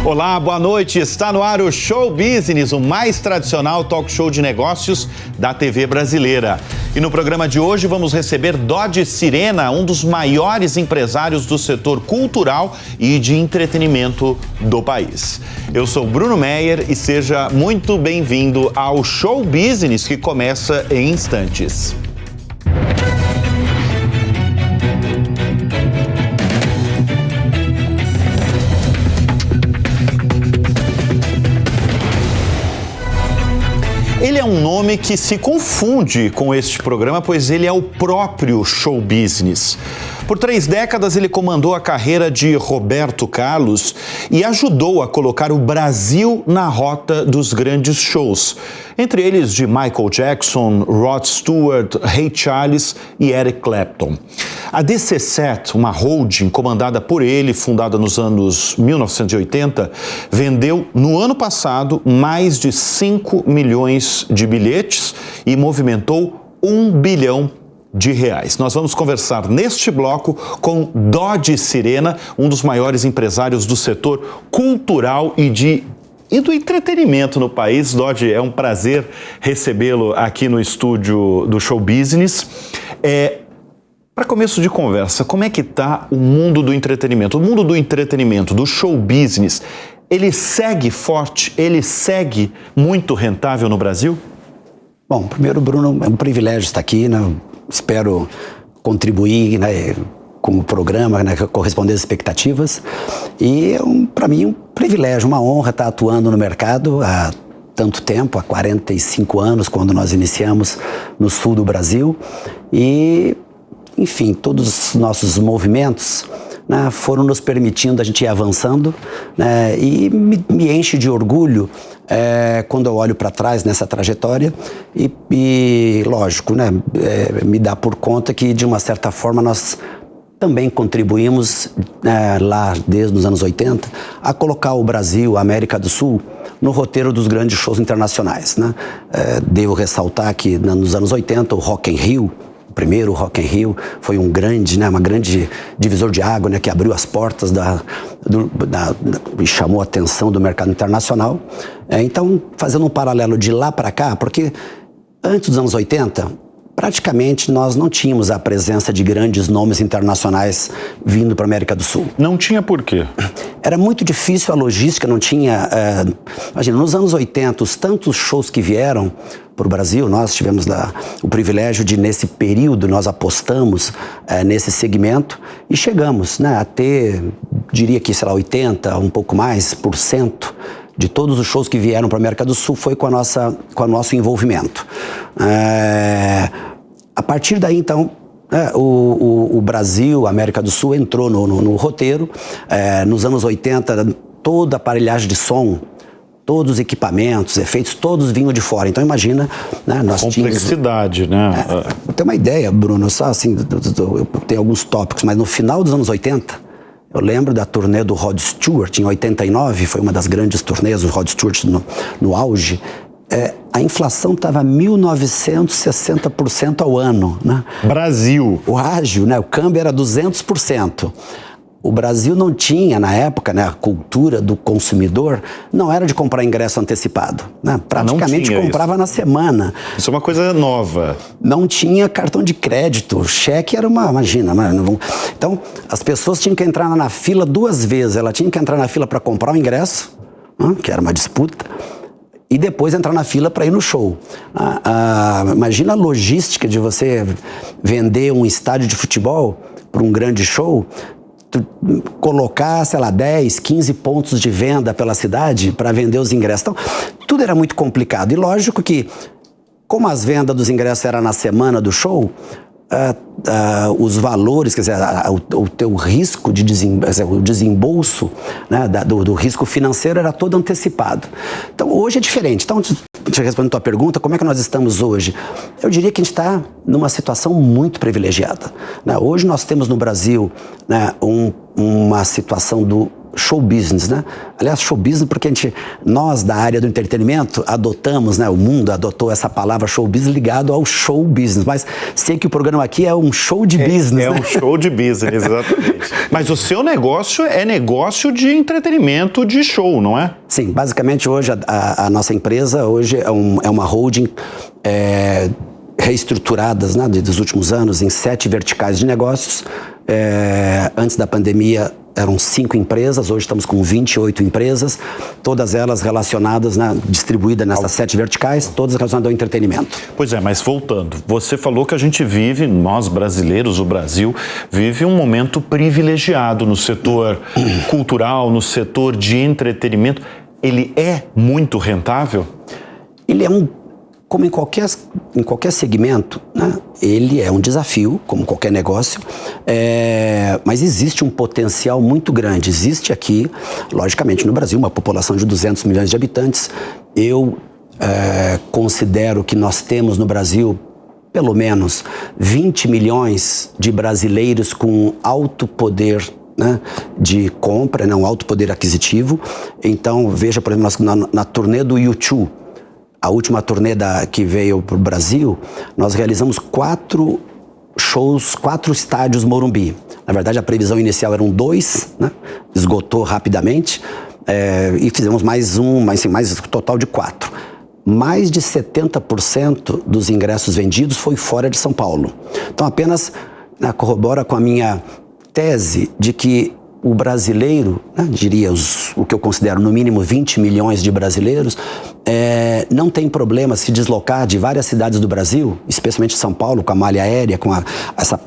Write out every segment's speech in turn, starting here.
Olá, boa noite. Está no ar o Show Business, o mais tradicional talk show de negócios da TV brasileira. E no programa de hoje vamos receber Dodi Sirena, um dos maiores empresários do setor cultural e de entretenimento do país. Eu sou Bruno Meyer e seja muito bem-vindo ao Show Business, que começa em instantes. Ele é um nome que se confunde com este programa, pois ele é o próprio show business. Por 3 décadas, ele comandou a carreira de Roberto Carlos e ajudou a colocar o Brasil na rota dos grandes shows, entre eles de Michael Jackson, Rod Stewart, Ray Charles e Eric Clapton. A DC7, uma holding comandada por ele, fundada nos anos 1980, vendeu no ano passado mais de 5 milhões de bilhetes e movimentou R$1 bilhão. Nós vamos conversar neste bloco com Dodi Sirena, um dos maiores empresários do setor cultural e do entretenimento no país. Dodi, é um prazer recebê-lo aqui no estúdio do Show Business. Para começo de conversa, como é que está o mundo do entretenimento? O mundo do entretenimento, do show business, ele segue forte, ele segue muito rentável no Brasil? Bom, primeiro, Bruno, é um privilégio estar aqui, né? Espero contribuir, né, com o programa, né, corresponder às expectativas. E para mim, um privilégio, uma honra estar atuando no mercado há tanto tempo, há 45 anos, quando nós iniciamos no sul do Brasil. E, enfim, todos os nossos movimentos, né, foram nos permitindo a gente ir avançando, né, e me enche de orgulho quando eu olho para trás nessa trajetória e lógico, né, me dá por conta que, de uma certa forma, nós também contribuímos lá desde os anos 80 a colocar o Brasil, a América do Sul, no roteiro dos grandes shows internacionais, né? Devo ressaltar que nos anos 80 o Rock in Rio, o primeiro Rock in Rio, foi uma grande divisor de água, né, que abriu as portas e chamou a atenção do mercado internacional. Então, fazendo um paralelo de lá para cá, porque antes dos anos 80, praticamente nós não tínhamos a presença de grandes nomes internacionais vindo para a América do Sul. Não tinha por quê? Era muito difícil a logística, não tinha... imagina, nos anos 80, os tantos shows que vieram para o Brasil, nós tivemos o privilégio de, nesse período, nós apostamos nesse segmento e chegamos, né, a ter, diria que, sei lá, 80%, um pouco mais, por cento de todos os shows que vieram para a América do Sul foi com o nosso envolvimento. A partir daí, então, o Brasil, a América do Sul entrou no roteiro. Nos anos 80, toda a aparelhagem de som, todos os equipamentos, efeitos, todos vinham de fora. Então, imagina, né, nós complexidade, né? Pra ter uma ideia, Bruno, só assim, eu tenho alguns tópicos, mas no final dos anos 80, eu lembro da turnê do Rod Stewart, em 89, foi uma das grandes turnês do Rod Stewart no auge. A inflação estava 1960% ao ano, né? Brasil. O ágio, né? O câmbio era 200%. O Brasil não tinha, na época, né, a cultura do consumidor não era de comprar ingresso antecipado, né? Praticamente comprava na semana. Isso é uma coisa nova. Não tinha cartão de crédito, cheque era imagina. Então, as pessoas tinham que entrar na fila 2 vezes. Ela tinha que entrar na fila para comprar o ingresso, que era uma disputa, e depois entrar na fila para ir no show. Imagina a logística de você vender um estádio de futebol para um grande show, colocar, sei lá, 10, 15 pontos de venda pela cidade para vender os ingressos. Então, tudo era muito complicado. E lógico que, como as vendas dos ingressos eram na semana do show, os valores, quer dizer, o teu risco de o desembolso, né, do risco financeiro era todo antecipado. Então, hoje é diferente. Então, respondendo a tua pergunta, como é que nós estamos hoje? Eu diria que a gente está numa situação muito privilegiada, né? Hoje nós temos no Brasil, né, uma situação show business, né? Aliás, show business porque nós da área do entretenimento adotamos, né? O mundo adotou essa palavra show business ligado ao show business, mas sei que o programa aqui é um show de business, né? Um show de business, exatamente. Mas o seu negócio é negócio de entretenimento, de show, não é? Sim, basicamente hoje a nossa empresa hoje é uma holding reestruturadas, né, dos últimos anos em 7 verticais de negócios. Antes da pandemia eram 5 empresas, hoje estamos com 28 empresas, todas elas relacionadas, né, distribuídas nessas 7 verticais, todas relacionadas ao entretenimento. Pois é, mas voltando, você falou que a gente vive, nós brasileiros, o Brasil, vive um momento privilegiado no setor cultural, no setor de entretenimento. Ele é muito rentável? Ele é como em qualquer segmento, né? Ele é um desafio, como qualquer negócio, mas existe um potencial muito grande. Existe aqui, logicamente, no Brasil, uma população de 200 milhões de habitantes. Eu considero que nós temos no Brasil, pelo menos, 20 milhões de brasileiros com alto poder, né, de compra, né, um alto poder aquisitivo. Então, veja, por exemplo, na turnê do U2, a última turnê que veio para o Brasil, nós realizamos 4 shows, 4 estádios Morumbi. Na verdade, a previsão inicial eram 2, né? Esgotou rapidamente, e fizemos mais total de 4. Mais de 70% dos ingressos vendidos foi fora de São Paulo. Então, apenas corrobora com a minha tese de que o brasileiro, né, diria o que eu considero no mínimo 20 milhões de brasileiros, não tem problema se deslocar de várias cidades do Brasil, especialmente São Paulo, com a malha aérea, com essa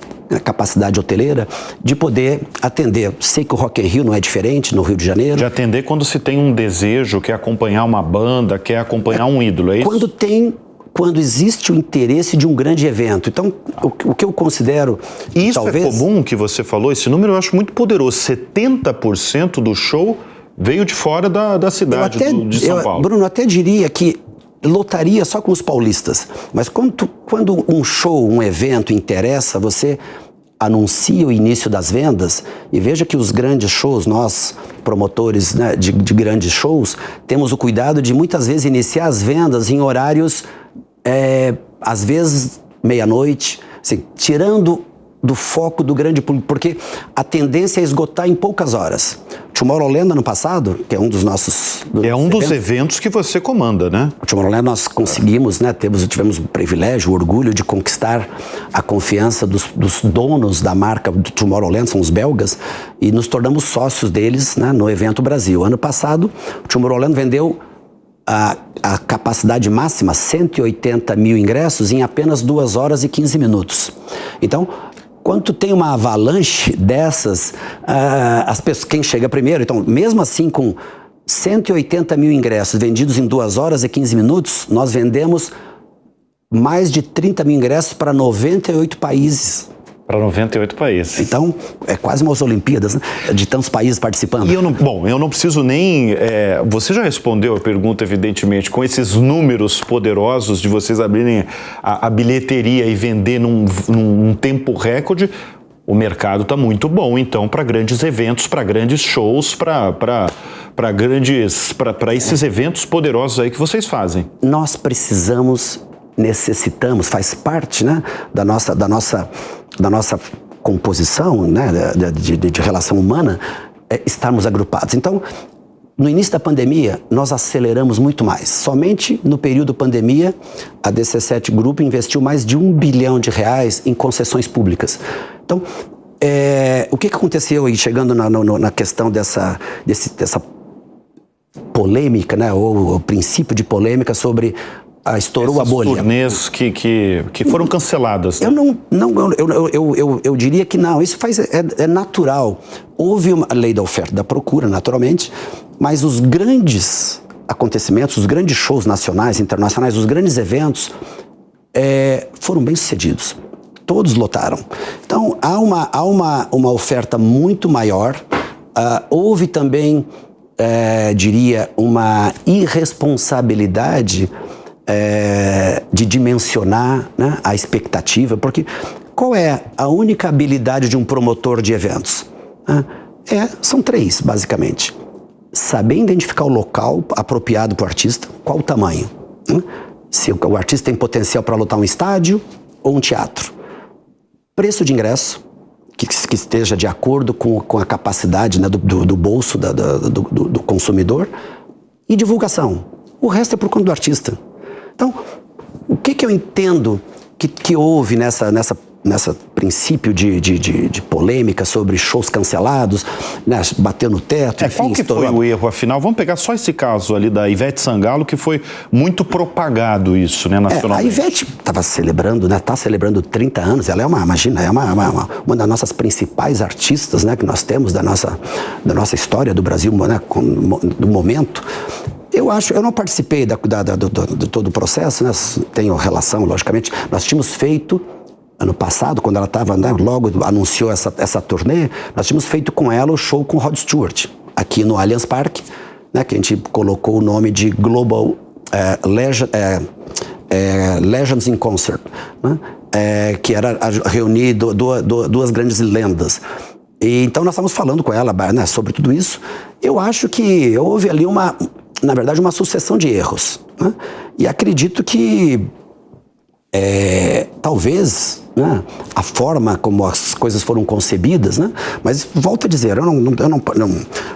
capacidade hoteleira, de poder atender. Sei que o Rock in Rio não é diferente no Rio de Janeiro. De atender quando se tem um desejo, quer acompanhar uma banda, quer acompanhar um ídolo, é isso? Quando existe o interesse de um grande evento. Então, o que eu considero... E isso talvez... é comum que você falou, esse número eu acho muito poderoso. 70% do show veio de fora da cidade de São Paulo. Bruno, eu até diria que lotaria só com os paulistas. Mas quando um show, um evento interessa, você anuncia o início das vendas e veja que os grandes shows, nós, promotores, né, de grandes shows, temos o cuidado de muitas vezes iniciar as vendas em horários... às vezes meia-noite, assim, tirando do foco do grande público, porque a tendência é esgotar em poucas horas. Tomorrowland, ano passado, que é um dos nossos... dos eventos que você comanda, né? O Tomorrowland nós conseguimos, né, tivemos o privilégio, o orgulho de conquistar a confiança dos donos da marca do Tomorrowland, são os belgas, e nos tornamos sócios deles, né, no evento Brasil. Ano passado, o Tomorrowland vendeu a capacidade máxima, 180 mil ingressos, em apenas 2 horas e 15 minutos. Então, quando tem uma avalanche dessas, quem chega primeiro, então, mesmo assim, com 180 mil ingressos vendidos em 2 horas e 15 minutos, nós vendemos mais de 30 mil ingressos para 98 países. Para 98 países. Então, é quase umas Olimpíadas, né? De tantos países participando. E eu não preciso nem... você já respondeu a pergunta, evidentemente, com esses números poderosos de vocês abrirem a bilheteria e vender num tempo recorde. O mercado está muito bom, então, para grandes eventos, para grandes shows, para esses eventos poderosos aí que vocês fazem. Nós necessitamos, faz parte, né, da nossa composição, né, de relação humana, estarmos agrupados. Então, no início da pandemia, nós aceleramos muito mais. Somente no período pandemia, a DC7 Group investiu mais de R$1 bilhão em concessões públicas. Então, o que aconteceu aí, chegando na questão dessa polêmica, né, ou o princípio de polêmica sobre... estourou essas a bolha. Turnês que foram canceladas. Né? Eu diria que não, isso é natural. Houve uma lei da oferta e da procura, naturalmente, mas os grandes acontecimentos, os grandes shows nacionais, internacionais, os grandes eventos foram bem sucedidos. Todos lotaram. Então, há uma oferta muito maior. Houve também, diria, uma irresponsabilidade de dimensionar, né, a expectativa, porque qual é a única habilidade de um promotor de eventos? São 3, basicamente. Saber identificar o local apropriado para o artista, qual o tamanho. Se o artista tem potencial para lotar um estádio ou um teatro. Preço de ingresso, que esteja de acordo com a capacidade, né, do bolso do consumidor. E divulgação. O resto é por conta do artista. Então, o que eu entendo que houve nessa princípio de polêmica sobre shows cancelados, né, bater no teto, enfim... Qual que foi o erro, afinal? Vamos pegar só esse caso ali da Ivete Sangalo, que foi muito propagado isso, né, nacionalmente. A Ivete estava celebrando, né, tá celebrando 30 anos, ela é uma das nossas principais artistas, né, que nós temos da nossa história do Brasil, né, do momento. Eu não participei de todo o processo, né, tenho relação, logicamente. Nós tínhamos feito... Ano passado, quando ela estava, né, logo anunciou essa turnê, nós tínhamos feito com ela o show com Rod Stewart, aqui no Allianz Parque, né, que a gente colocou o nome de Global Legends in Concert, né, que era reunir duas grandes lendas. E, então nós estávamos falando com ela, né, sobre tudo isso. Eu acho que houve ali na verdade, uma sucessão de erros, né, e acredito que talvez, né, a forma como as coisas foram concebidas, né, mas volto a dizer, eu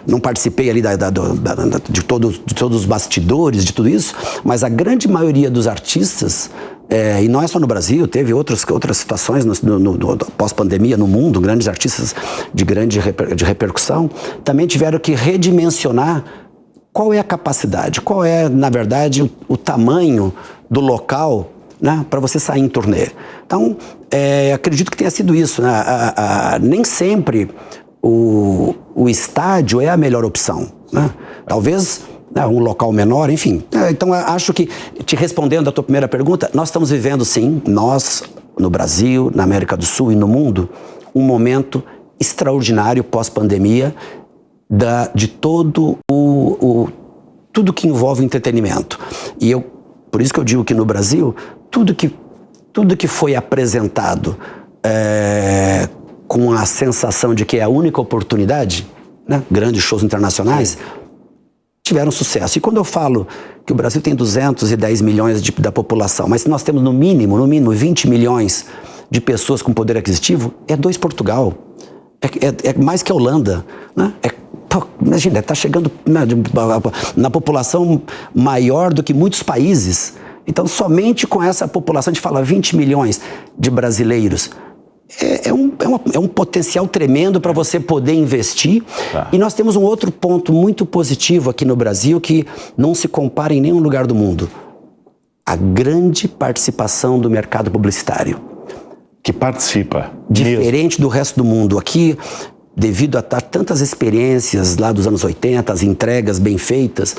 não participei ali de todos os bastidores de tudo isso, mas a grande maioria dos artistas, e não é só no Brasil, teve outras situações no pós-pandemia no mundo, grandes artistas de grande repercussão, também tiveram que redimensionar qual é a capacidade, qual é, na verdade, o tamanho do local, né, para você sair em turnê. Então, acredito que tenha sido isso, né? Nem sempre o estádio é a melhor opção, né? Talvez, né, um local menor, enfim. Então, acho que, te respondendo a tua primeira pergunta, nós estamos vivendo, sim, nós, no Brasil, na América do Sul e no mundo, um momento extraordinário pós-pandemia de todo tudo que envolve entretenimento. E por isso que eu digo que no Brasil, tudo que foi apresentado com a sensação de que é a única oportunidade, né, grandes shows internacionais, tiveram sucesso. E quando eu falo que o Brasil tem 210 milhões da população, mas nós temos no mínimo 20 milhões de pessoas com poder aquisitivo, é 2 Portugal. É mais que a Holanda, né? Imagina, está chegando na população maior do que muitos países. Então, somente com essa população, a gente fala 20 milhões de brasileiros. É um potencial tremendo para você poder investir. Tá. E nós temos um outro ponto muito positivo aqui no Brasil que não se compara em nenhum lugar do mundo. A grande participação do mercado publicitário. Que participa. Diferente do resto do mundo. Aqui, devido a tantas experiências lá dos anos 80, as entregas bem feitas,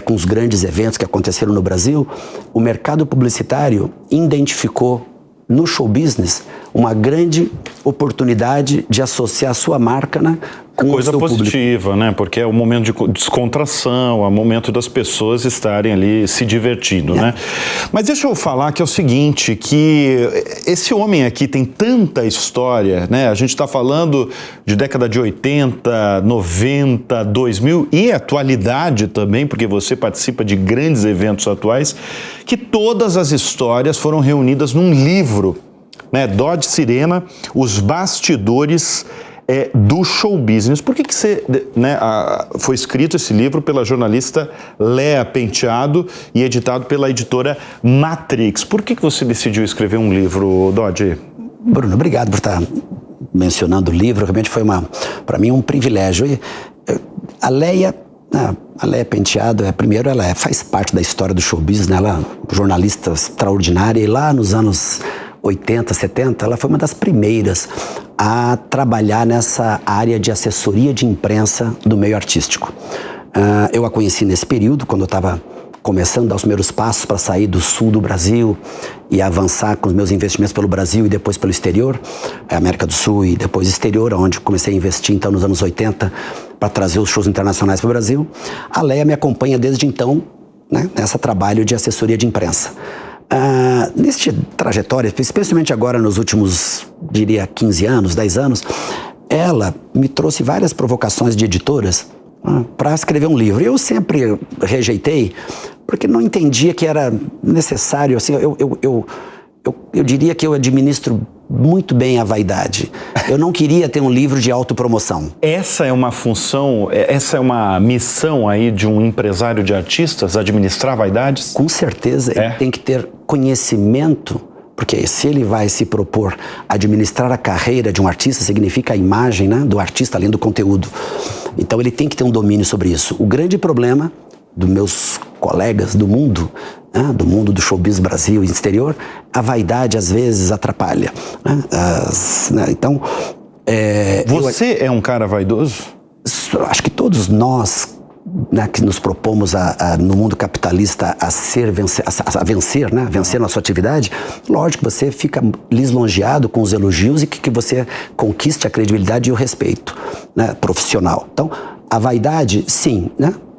com os grandes eventos que aconteceram no Brasil, o mercado publicitário identificou no show business uma grande oportunidade de associar a sua marca, né, com coisa o seu positiva, público. Né? Porque é o momento de descontração, é o momento das pessoas estarem ali se divertindo, né? Mas deixa eu falar que é o seguinte, que esse homem aqui tem tanta história, né? A gente está falando de década de 80, 90, 2000 e atualidade também, porque você participa de grandes eventos atuais, que todas as histórias foram reunidas num livro, né? Dodge Sirena, Os Bastidores do Show Business. Por que você, né, foi escrito esse livro pela jornalista Léa Penteado e editado pela editora Matrix? Por que você decidiu escrever um livro, Dodge? Bruno, obrigado por estar mencionando o livro. Realmente foi para mim um privilégio. A Léa Penteado, primeiro, ela faz parte da história do show business, né? Ela é uma jornalista extraordinária e lá nos anos 80, 70, ela foi uma das primeiras a trabalhar nessa área de assessoria de imprensa do meio artístico. Eu a conheci nesse período, quando eu estava começando a dar os primeiros passos para sair do sul do Brasil e avançar com os meus investimentos pelo Brasil e depois pelo exterior, América do Sul e depois exterior, onde comecei a investir então nos anos 80 para trazer os shows internacionais para o Brasil. A Léa me acompanha desde então, né, nesse trabalho de assessoria de imprensa. Neste trajetória, especialmente agora nos últimos, diria, 15 anos, 10 anos, ela me trouxe várias provocações de editoras para escrever um livro. Eu sempre rejeitei, porque não entendia que era necessário. Assim, eu diria que eu administro muito bem a vaidade. Eu não queria ter um livro de autopromoção. Essa é uma função, essa é uma missão aí de um empresário de artistas, administrar vaidades? Com certeza, ele tem que ter conhecimento, porque se ele vai se propor administrar a carreira de um artista, significa a imagem, né, do artista além do conteúdo. Então ele tem que ter um domínio sobre isso. O grande problema dos meus colegas do mundo do showbiz Brasil e exterior, a vaidade às vezes atrapalha. Então... Você é um cara vaidoso? Acho que todos nós, que nos propomos no mundo capitalista a vencer nossa atividade, lógico, você fica lisonjeado com os elogios e que você conquiste a credibilidade e o respeito, profissional. Então, a vaidade, sim,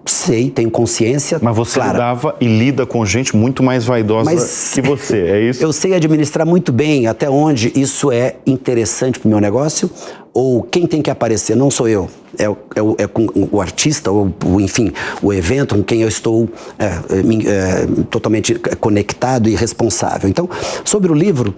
sei, tenho consciência. Mas você lidava e lida com gente muito mais vaidosa que você, é isso? Eu sei administrar muito bem até onde isso é interessante para o meu negócio, ou quem tem que aparecer, não sou eu, é com o artista, ou enfim, o evento com quem eu estou totalmente conectado e responsável. Então, sobre o livro,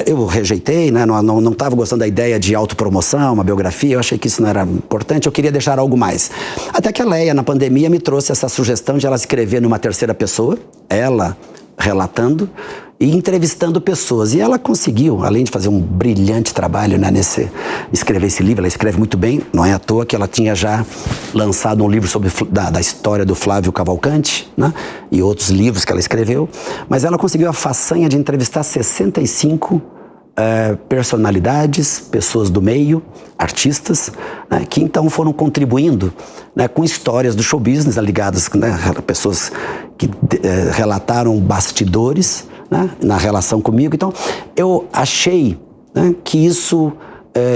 eu rejeitei, não estava gostando da ideia de autopromoção, uma biografia, eu achei que isso não era importante, eu queria deixar algo mais. Até que a Leia, na pandemia, me trouxe essa sugestão de ela escrever numa terceira pessoa, ela relatando e entrevistando pessoas. E ela conseguiu, além de fazer um brilhante trabalho escrever esse livro, ela escreve muito bem, não é à toa que ela tinha já lançado um livro sobre da história do Flávio Cavalcante, e outros livros que ela escreveu, mas ela conseguiu a façanha de entrevistar 65 personalidades, pessoas do meio, artistas, que então foram contribuindo com histórias do show business ligadas, pessoas que relataram bastidores na relação comigo. Então, eu achei que isso,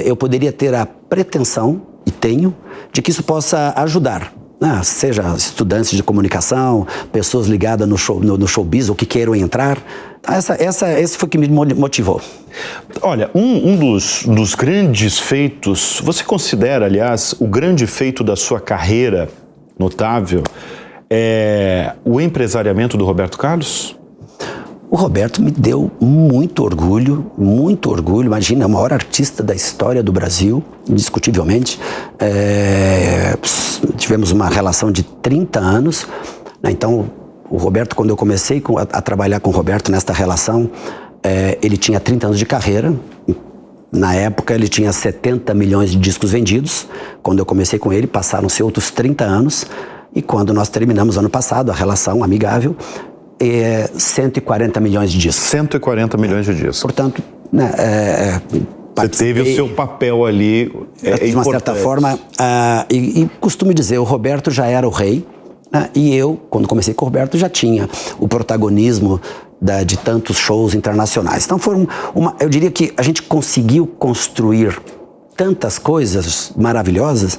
eu poderia ter a pretensão, e tenho, de que isso possa ajudar, seja estudantes de comunicação, pessoas ligadas no showbiz ou que queiram entrar. Esse foi o que me motivou. Olha, um dos grandes feitos, você considera, aliás, o grande feito da sua carreira notável é o empresariamento do Roberto Carlos? O Roberto me deu muito orgulho, imagina, é o maior artista da história do Brasil, indiscutivelmente. Tivemos uma relação de 30 anos, então o Roberto, quando eu comecei a trabalhar com o Roberto nesta relação, ele tinha 30 anos de carreira. Na época ele tinha 70 milhões de discos vendidos. Quando eu comecei com ele, passaram-se outros 30 anos, e quando nós terminamos ano passado a relação amigável, 140 milhões de discos. 140 milhões de discos. Portanto, você teve o seu papel ali, de uma certa forma, e costumo dizer, o Roberto já era o rei, e eu, quando comecei com o Roberto, já tinha o protagonismo de tantos shows internacionais. Então eu diria que a gente conseguiu construir tantas coisas maravilhosas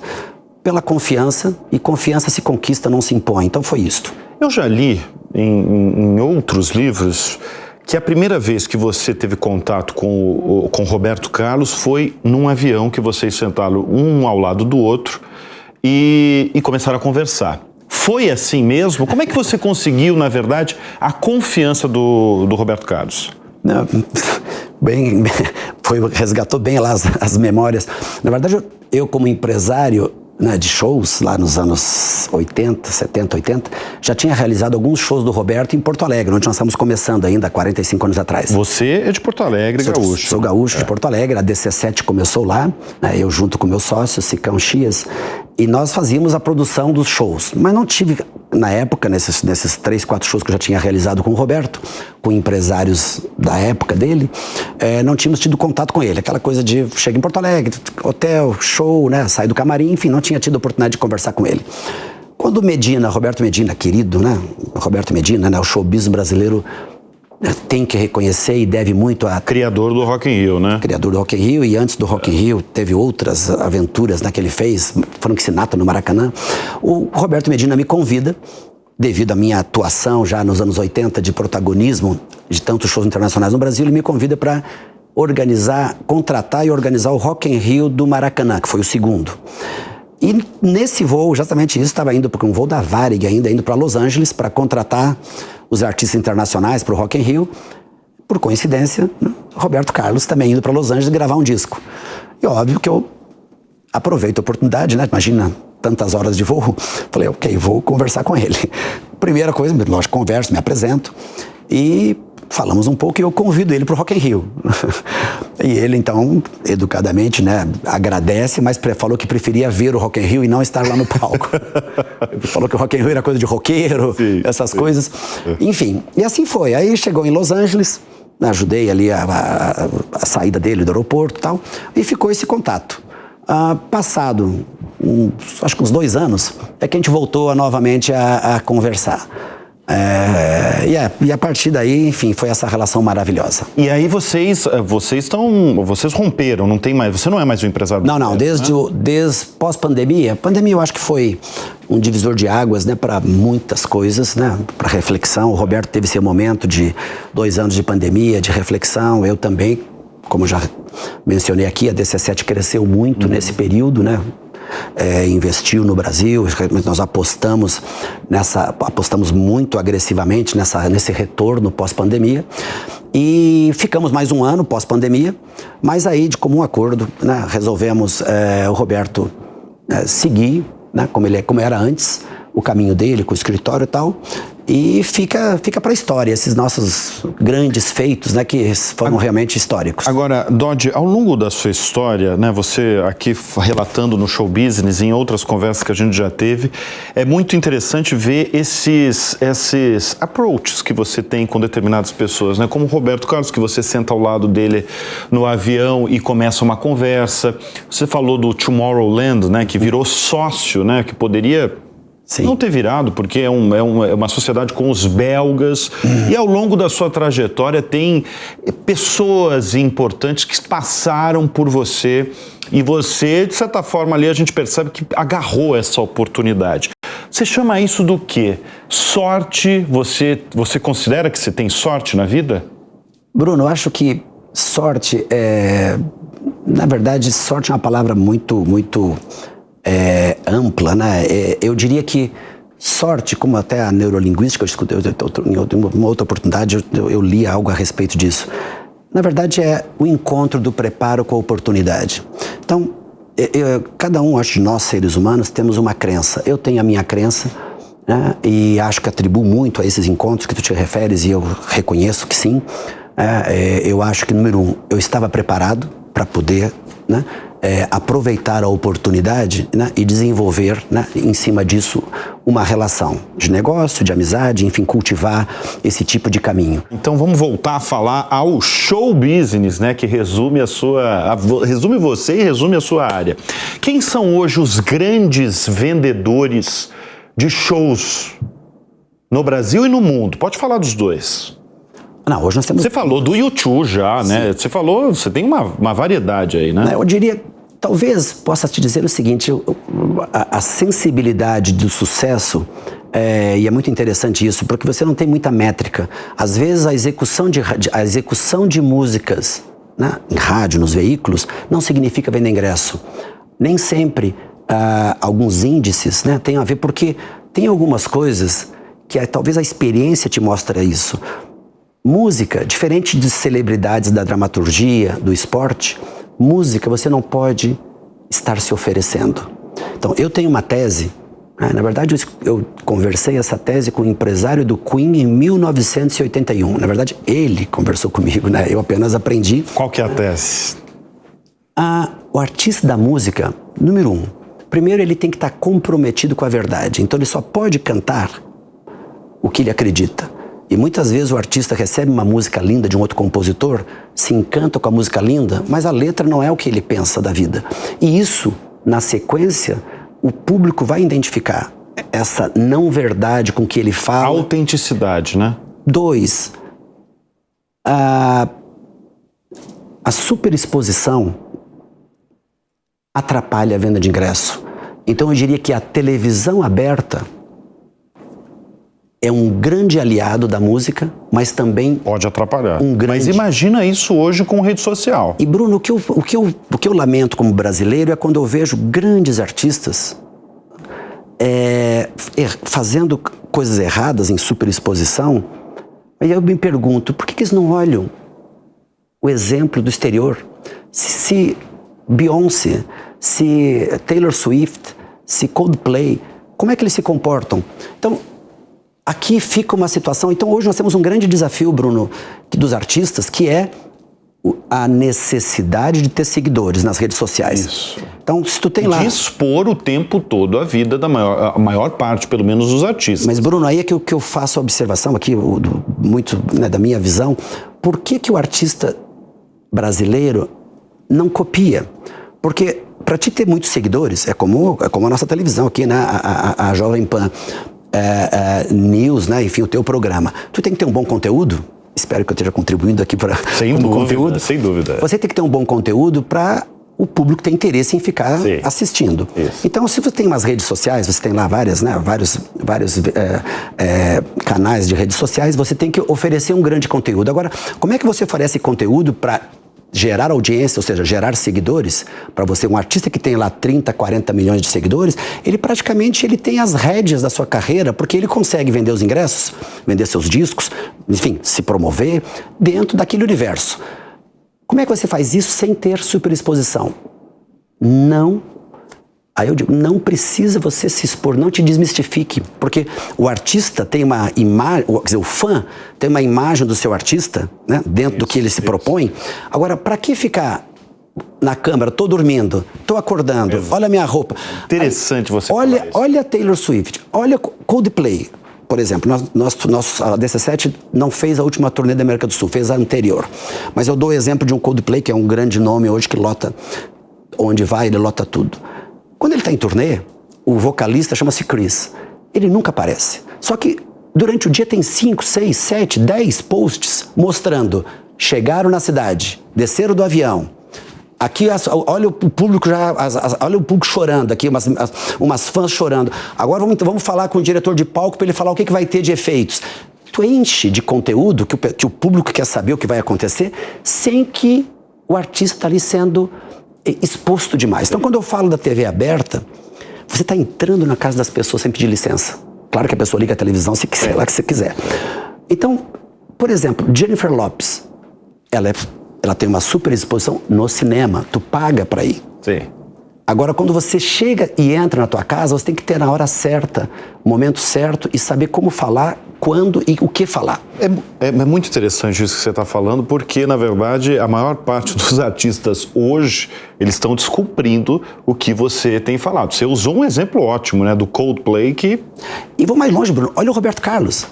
pela confiança, e confiança se conquista, não se impõe. Então foi isto. Eu já li em outros livros que a primeira vez que você teve contato com Roberto Carlos foi num avião que vocês sentaram um ao lado do outro e começaram a conversar. Foi assim mesmo? Como é que você conseguiu, na verdade, a confiança do Roberto Carlos? Não, resgatou bem lá as memórias. Na verdade, eu como empresário de shows, lá nos anos 80, 70, 80, já tinha realizado alguns shows do Roberto em Porto Alegre, onde nós estamos começando ainda, há 45 anos atrás. Você é de Porto Alegre, gaúcho. Sou gaúcho de Porto Alegre, a DC7 começou lá, eu junto com meu sócio, Sicão Chias, e nós fazíamos a produção dos shows. Mas não tive, na época, nesses 3, 4 shows que eu já tinha realizado com o Roberto, com empresários da época dele, não tínhamos tido contato com ele. Aquela coisa de chegar em Porto Alegre, hotel, show, sair do camarim, enfim, não tinha tido a oportunidade de conversar com ele. Quando Roberto Medina, querido, Roberto Medina, o showbiz brasileiro tem que reconhecer e deve muito a... Criador do Rock in Rio, né? Criador do Rock in Rio, e antes do Rock in Rio teve outras aventuras que ele fez, Frank Sinatra no Maracanã. O Roberto Medina me convida, devido à minha atuação já nos anos 80 de protagonismo de tantos shows internacionais no Brasil, ele me convida para contratar e organizar o Rock in Rio do Maracanã, que foi o segundo. E nesse voo, justamente isso, estava indo para um voo da Varig ainda, indo para Los Angeles para contratar os artistas internacionais para o Rock in Rio. Por coincidência, Roberto Carlos também indo para Los Angeles gravar um disco. E óbvio que eu aproveito a oportunidade, né? Imagina tantas horas de voo. Falei, ok, vou conversar com ele. Primeira coisa, lógico, converso, me apresento e falamos um pouco e eu convido ele para o Rock in Rio. E ele, então, educadamente, né, agradece, mas falou que preferia ver o Rock in Rio e não estar lá no palco. Ele falou que o Rock in Rio era coisa de roqueiro, sim, essas coisas. Enfim, e assim foi. Aí chegou em Los Angeles, ajudei ali a saída dele do aeroporto e tal, e ficou esse contato. Passado, acho que uns 2 anos, é que a gente voltou novamente a conversar. E a partir daí, enfim, foi essa relação maravilhosa. E aí vocês romperam, não tem mais, você não é mais o empresário do Não, desde pós-pandemia. Pandemia eu acho que foi um divisor de águas, né, para muitas coisas, né, para reflexão. O Roberto teve seu momento de 2 anos de pandemia, de reflexão. Eu também, como já mencionei aqui, a DC7 cresceu muito nesse período, né? Investiu no Brasil, nós apostamos muito agressivamente nesse retorno pós-pandemia e ficamos mais um ano pós-pandemia, mas aí de comum acordo, né, resolvemos o Roberto seguir, né, como era antes, o caminho dele com o escritório e tal, e fica para a história esses nossos grandes feitos, né, que foram realmente históricos. Agora, Dodge, ao longo da sua história, né, você aqui relatando no Show Business, em outras conversas que a gente já teve, é muito interessante ver esses approaches que você tem com determinadas pessoas, né, como o Roberto Carlos, que você senta ao lado dele no avião e começa uma conversa. Você falou do Tomorrowland, né, que virou sócio, né, que poderia... Sim. Não ter virado, porque é uma sociedade com os belgas, e ao longo da sua trajetória tem pessoas importantes que passaram por você, e você, de certa forma ali, a gente percebe que agarrou essa oportunidade. Você chama isso do quê? Sorte? Você considera que você tem sorte na vida? Bruno, eu acho que sorte na verdade, sorte é uma palavra muito ampla, né? Eu diria que sorte, como até a neurolinguística, eu escutei em uma outra oportunidade, eu li algo a respeito disso. Na verdade, é o encontro do preparo com a oportunidade. Então, cada um, acho, de nós, seres humanos, temos uma crença. Eu tenho a minha crença, né? E acho que atribuo muito a esses encontros que tu te referes, e eu reconheço que sim. Eu acho que, número 1, eu estava preparado para poder, né, aproveitar a oportunidade, né, e desenvolver, né, em cima disso uma relação de negócio, de amizade, enfim, cultivar esse tipo de caminho. Então vamos voltar a falar ao show business, né, que resume resume você e resume a sua área. Quem são hoje os grandes vendedores de shows no Brasil e no mundo? Pode falar dos dois. Não, hoje nós temos... Você falou do YouTube já, né? Você tem uma variedade aí, né? Eu diria, talvez possa te dizer o seguinte, a sensibilidade do sucesso, e é muito interessante isso, porque você não tem muita métrica. Às vezes a execução de músicas, né, em rádio, nos veículos, não significa vender ingresso. Nem sempre alguns índices, né, tem a ver, porque tem algumas coisas que talvez a experiência te mostre isso. Música, diferente de celebridades da dramaturgia, do esporte, música você não pode estar se oferecendo. Então, eu tenho uma tese, na verdade eu conversei essa tese com o empresário do Queen em 1981. Na verdade, ele conversou comigo, né? Eu apenas aprendi. Qual que é a tese? O artista da música, número 1, primeiro ele tem que estar comprometido com a verdade. Então, ele só pode cantar o que ele acredita. E muitas vezes o artista recebe uma música linda de um outro compositor, se encanta com a música linda, mas a letra não é o que ele pensa da vida. E isso, na sequência, o público vai identificar essa não verdade com que ele fala. Autenticidade, né? 2, a superexposição atrapalha a venda de ingresso. Então eu diria que a televisão aberta é um grande aliado da música, mas também pode atrapalhar. Mas imagina isso hoje com rede social. E Bruno, o que eu lamento como brasileiro é quando eu vejo grandes artistas fazendo coisas erradas em superexposição. Aí eu me pergunto, por que eles não olham o exemplo do exterior? Se Beyoncé, se Taylor Swift, se Coldplay, como é que eles se comportam? Então, aqui fica uma situação. Então, hoje nós temos um grande desafio, Bruno, dos artistas, que é a necessidade de ter seguidores nas redes sociais. Isso. Então, se tu tem lá... De expor o tempo todo a vida da maior parte, pelo menos, dos artistas. Mas, Bruno, aí é que eu faço a observação aqui, muito da minha visão. Por que o artista brasileiro não copia? Porque para ti ter muitos seguidores, é como a nossa televisão aqui, né? A Jovem Pan News, né? Enfim, o teu programa. Tu tem que ter um bom conteúdo. Espero que eu esteja contribuindo aqui para o conteúdo. Sem dúvida. Você tem que ter um bom conteúdo para o público ter interesse em ficar assistindo. Isso. Então, se você tem umas redes sociais, você tem lá vários canais de redes sociais, você tem que oferecer um grande conteúdo. Agora, como é que você oferece conteúdo para gerar audiência, ou seja, gerar seguidores? Para você, um artista que tem lá 30, 40 milhões de seguidores, ele praticamente tem as rédeas da sua carreira, porque ele consegue vender os ingressos, vender seus discos, enfim, se promover dentro daquele universo. Como é que você faz isso sem ter superexposição? Não. Aí eu digo, não precisa você se expor, não te desmistifique, porque o artista tem uma imagem, quer dizer, o fã tem uma imagem do seu artista, né, dentro do que ele se propõe. Agora, para que ficar na câmera, tô dormindo, tô acordando, olha a minha roupa. Interessante você falar isso. Isso. Olha a Taylor Swift, olha Coldplay, por exemplo. A DC7 não fez a última turnê da América do Sul, fez a anterior. Mas eu dou o exemplo de um Coldplay, que é um grande nome hoje, que lota, onde vai, ele lota tudo. Quando ele está em turnê, o vocalista chama-se Chris. Ele nunca aparece. Só que durante o dia tem 5, 6, 7, 10 posts mostrando: chegaram na cidade, desceram do avião. Aqui, olha o público olha o público chorando aqui, umas fãs chorando. Agora vamos falar com o diretor de palco para ele falar o que vai ter de efeitos. Tu enche de conteúdo que o público quer saber o que vai acontecer, sem que o artista está ali sendo exposto demais. Então, quando eu falo da TV aberta, você está entrando na casa das pessoas sem pedir licença. Claro que a pessoa liga a televisão se quiser, lá que você quiser. Então, por exemplo, Jennifer Lopez, ela tem uma super exposição no cinema. Tu paga para ir. Sim. Agora, quando você chega e entra na tua casa, você tem que ter na hora certa, o momento certo e saber como falar, quando e o que falar. É muito interessante isso que você está falando, porque, na verdade, a maior parte dos artistas hoje, eles estão descumprindo o que você tem falado. Você usou um exemplo ótimo, né, do Coldplay que... E vou mais longe, Bruno. Olha o Roberto Carlos.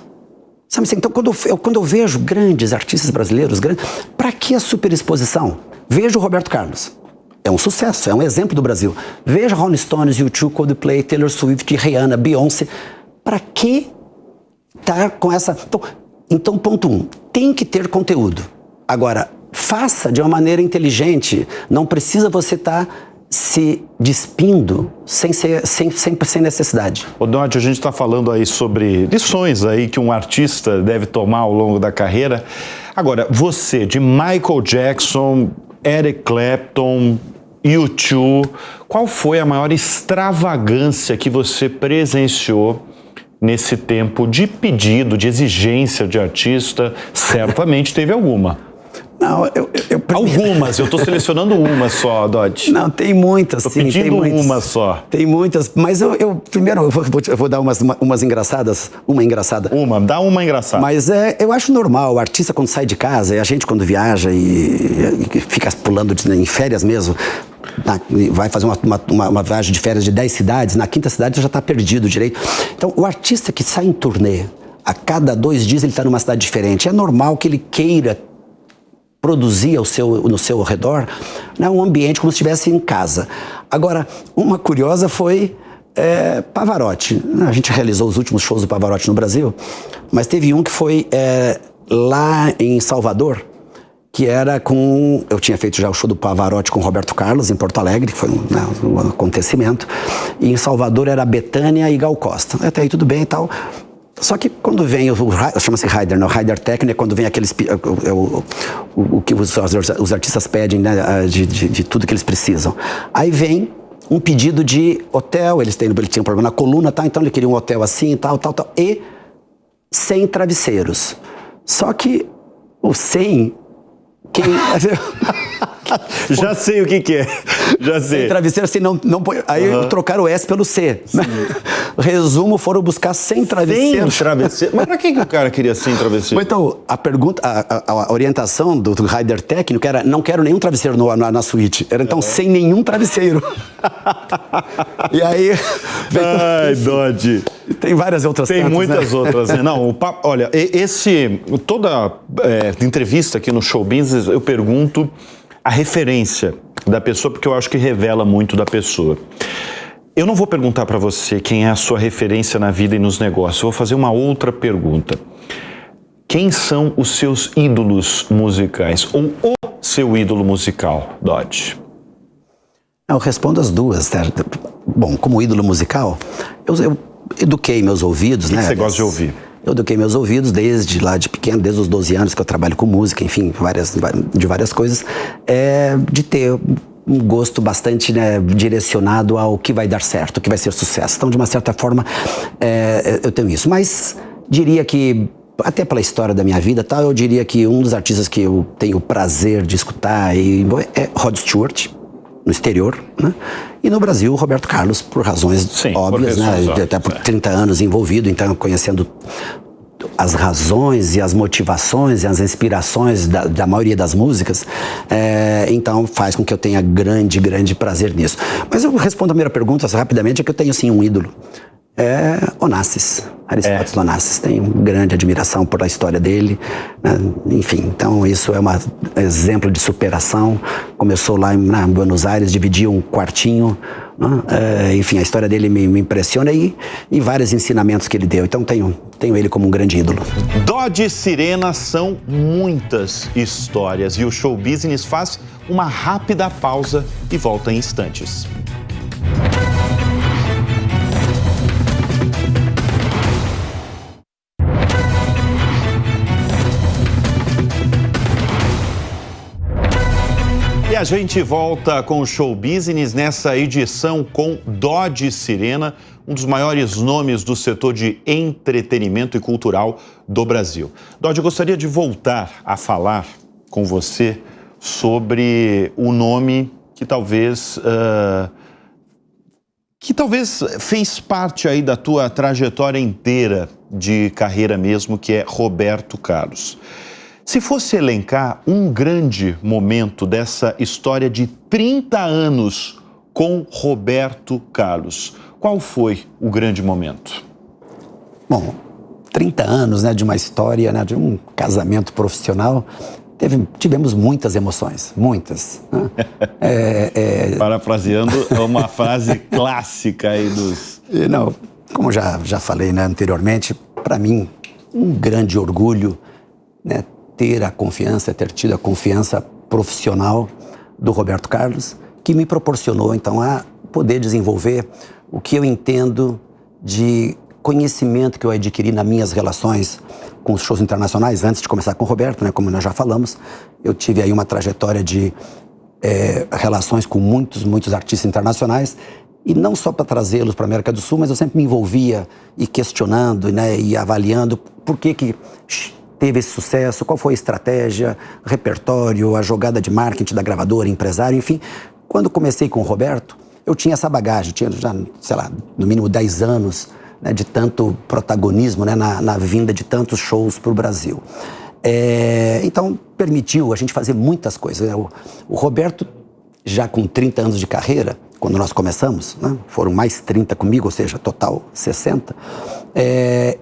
Sabe assim, então, quando eu vejo grandes artistas brasileiros, para que a superexposição? Veja o Roberto Carlos. É um sucesso, é um exemplo do Brasil. Veja Rolling Stones, U2, Coldplay, Taylor Swift, Rihanna, Beyoncé. Para que estar com essa... Então, ponto 1, tem que ter conteúdo. Agora, faça de uma maneira inteligente. Não precisa você estar se despindo sem necessidade. Ô, Dodge, a gente está falando aí sobre lições aí que um artista deve tomar ao longo da carreira. Agora, você, de Michael Jackson, Eric Clapton, U2, qual foi a maior extravagância que você presenciou nesse tempo de pedido, de exigência de artista? Certamente teve alguma. Não, Algumas, eu estou selecionando uma só, Dodge. Não, tem muitas, sim. Tô pedindo uma só. Tem muitas, mas primeiro eu vou dar umas engraçadas, uma engraçada. Dá uma engraçada. Mas eu acho normal, o artista quando sai de casa, a gente quando viaja e fica pulando em férias mesmo, vai fazer uma viagem de férias de 10 cidades, na quinta cidade já está perdido direito. Então, o artista que sai em turnê, a cada 2 dias ele está numa cidade diferente, é normal que ele queira produzir no seu redor, né, um ambiente como se estivesse em casa. Agora, uma curiosa foi Pavarotti. A gente realizou os últimos shows do Pavarotti no Brasil, mas teve um que foi lá em Salvador, que era com... Eu tinha feito já o show do Pavarotti com o Roberto Carlos, em Porto Alegre, que foi um acontecimento. E em Salvador era Bethânia e Gal Costa. Até aí tudo bem e tal. Só que quando vem, chama-se rider, né? O rider técnico é quando vem aqueles, o que os artistas pedem, né? De tudo que eles precisam. Aí vem um pedido de hotel, ele tinha um problema na coluna, tá? Então ele queria um hotel assim, tal, e 100 travesseiros. Só que o 100... Já sei o que é. Já sei. 100 travesseiros, assim, não aí trocaram o S pelo C. Resumo, foram buscar 100 travesseiros. 100 travesseiros? Mas pra que o cara queria 100 travesseiros? Então, a pergunta, a orientação do rider técnico era: não quero nenhum travesseiro na suíte. Era então sem nenhum travesseiro. E aí... Ai, Dodge. Tem várias outras Tem tantas, muitas né? outras, né? Não, olha, toda entrevista aqui no Show Business, eu pergunto a referência da pessoa, porque eu acho que revela muito da pessoa. Eu não vou perguntar para você quem é a sua referência na vida e nos negócios. Eu vou fazer uma outra pergunta. Quem são os seus ídolos musicais? Ou o seu ídolo musical, Dodge? Eu respondo as duas, tá? Bom, como ídolo musical, eu eduquei meus ouvidos, né? O que você gosta de ouvir? Eu eduquei meus ouvidos desde lá de pequeno, desde os 12 anos que eu trabalho com música, enfim, de várias coisas, de ter um gosto bastante, né, direcionado ao que vai dar certo, o que vai ser sucesso. Então, de uma certa forma, eu tenho isso. Mas diria que, até pela história da minha vida, tá, eu diria que um dos artistas que eu tenho o prazer de escutar é Rod Stewart, no exterior, né? E no Brasil, Roberto Carlos, por razões óbvias, né? Até por 30 anos envolvido, então conhecendo as razões e as motivações e as inspirações da maioria das músicas, então faz com que eu tenha grande prazer nisso. Mas eu respondo a primeira pergunta rapidamente, é que eu tenho sim um ídolo. Onassis, Aristóteles Onassis. Tenho grande admiração por a história dele, né? Enfim, então isso é um exemplo de superação. Começou lá em Buenos Aires, dividia um quartinho, né? Enfim, a história dele me impressiona e vários ensinamentos que ele deu. Então tenho ele como um grande ídolo. Dodge e Sirena são muitas histórias e o Show Business faz uma rápida pausa e volta em instantes. E a gente volta com o Show Business nessa edição com Dodge e Sirena, um dos maiores nomes do setor de entretenimento e cultural do Brasil. Dodge, eu gostaria de voltar a falar com você sobre o nome que talvez fez parte aí da tua trajetória inteira de carreira mesmo, que é Roberto Carlos. Se fosse elencar um grande momento dessa história de 30 anos com Roberto Carlos, qual foi o grande momento? Bom, 30 anos, né, de uma história, né, de um casamento profissional, tivemos muitas emoções, muitas. Né? Parafraseando uma frase clássica aí dos... Não, como já falei, né, anteriormente, para mim, um grande orgulho, né, ter tido a confiança profissional do Roberto Carlos, que me proporcionou, então, a poder desenvolver o que eu entendo de conhecimento que eu adquiri nas minhas relações com os shows internacionais, antes de começar com o Roberto, né, como nós já falamos. Eu tive aí uma trajetória de relações com muitos artistas internacionais, e não só para trazê-los para a América do Sul, mas eu sempre me envolvia e questionando, né, e avaliando por que teve esse sucesso, qual foi a estratégia, repertório, a jogada de marketing da gravadora, empresário, enfim. Quando comecei com o Roberto, eu tinha essa bagagem, tinha já, sei lá, no mínimo 10 anos, né, de tanto protagonismo, né, na vinda de tantos shows para o Brasil. Então, permitiu a gente fazer muitas coisas. O Roberto, já com 30 anos de carreira, quando nós começamos, né, foram mais 30 comigo, ou seja, total 60,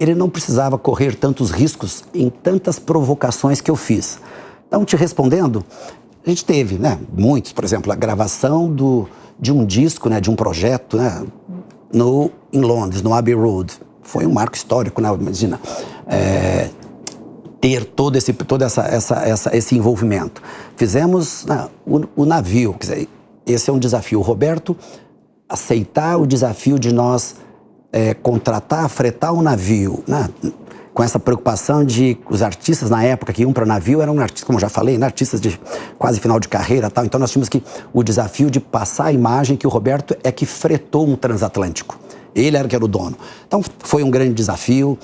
ele não precisava correr tantos riscos em tantas provocações que eu fiz. Então, te respondendo, a gente teve, né, muitos, por exemplo, a gravação de um disco, né, de um projeto, né, em Londres, no Abbey Road. Foi um marco histórico, né, imagina, ter todo esse envolvimento. Fizemos o navio, quer dizer, esse é um desafio. O Roberto aceitar o desafio de nós contratar, fretar um navio, né? Com essa preocupação de os artistas na época que iam para o navio eram artistas, como eu já falei, né? Artistas de quase final de carreira e tal. Então nós tínhamos o desafio de passar a imagem que o Roberto é que fretou um transatlântico. Ele era que era o dono. Então foi um grande desafio,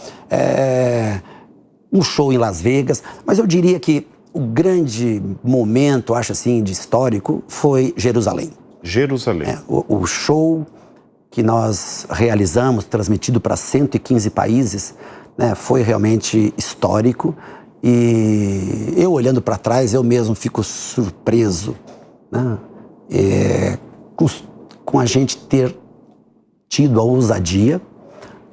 um show em Las Vegas, mas eu diria que o grande momento, acho assim, de histórico foi Jerusalém. Jerusalém. O show que nós realizamos, transmitido para 115 países, né, foi realmente histórico. E eu, olhando para trás, eu mesmo fico surpreso, né, com a gente ter tido a ousadia.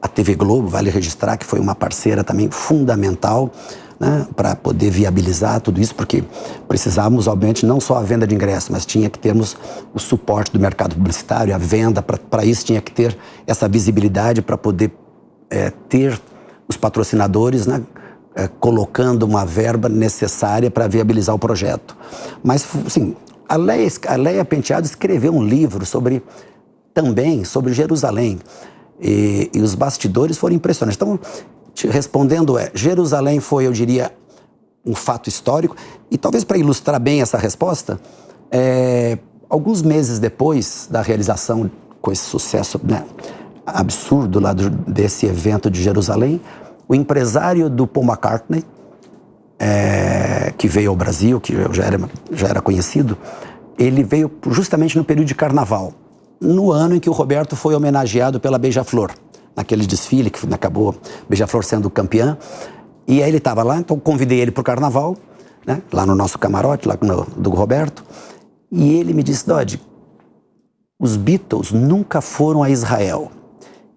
A TV Globo, vale registrar que foi uma parceira também fundamental, né, para poder viabilizar tudo isso, porque precisávamos, obviamente, não só a venda de ingressos, mas tinha que termos o suporte do mercado publicitário, a venda, para isso tinha que ter essa visibilidade para poder ter os patrocinadores, né, colocando uma verba necessária para viabilizar o projeto. Mas, assim, a Léia Penteado escreveu um livro também sobre Jerusalém, e os bastidores foram impressionantes. Então, te respondendo, Jerusalém foi, eu diria, um fato histórico. E talvez para ilustrar bem essa resposta, alguns meses depois da realização com esse sucesso, né, absurdo lá desse evento de Jerusalém, o empresário do Paul McCartney, que veio ao Brasil, que já era conhecido, ele veio justamente no período de carnaval, no ano em que o Roberto foi homenageado pela Beija-Flor, naquele desfile que acabou Beija-Flor sendo campeã. E aí ele estava lá, então convidei ele para o carnaval, né, lá no nosso camarote, lá do Roberto, e ele me disse: Dodge, os Beatles nunca foram a Israel.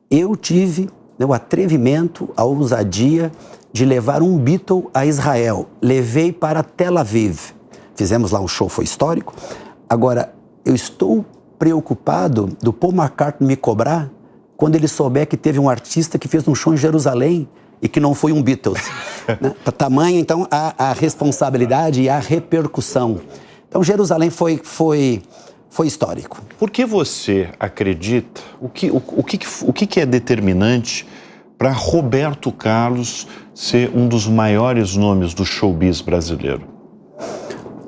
Eu tive, né, o atrevimento, a ousadia de levar um Beatle a Israel. Levei para Tel Aviv. Fizemos lá um show, foi histórico. Agora, eu estou preocupado do Paul McCartney me cobrar quando ele souber que teve um artista que fez um show em Jerusalém e que não foi um Beatles. Né? Tamanho, então, a responsabilidade e a repercussão. Então, Jerusalém foi histórico. Por que você acredita, o que é determinante para Roberto Carlos ser um dos maiores nomes do showbiz brasileiro?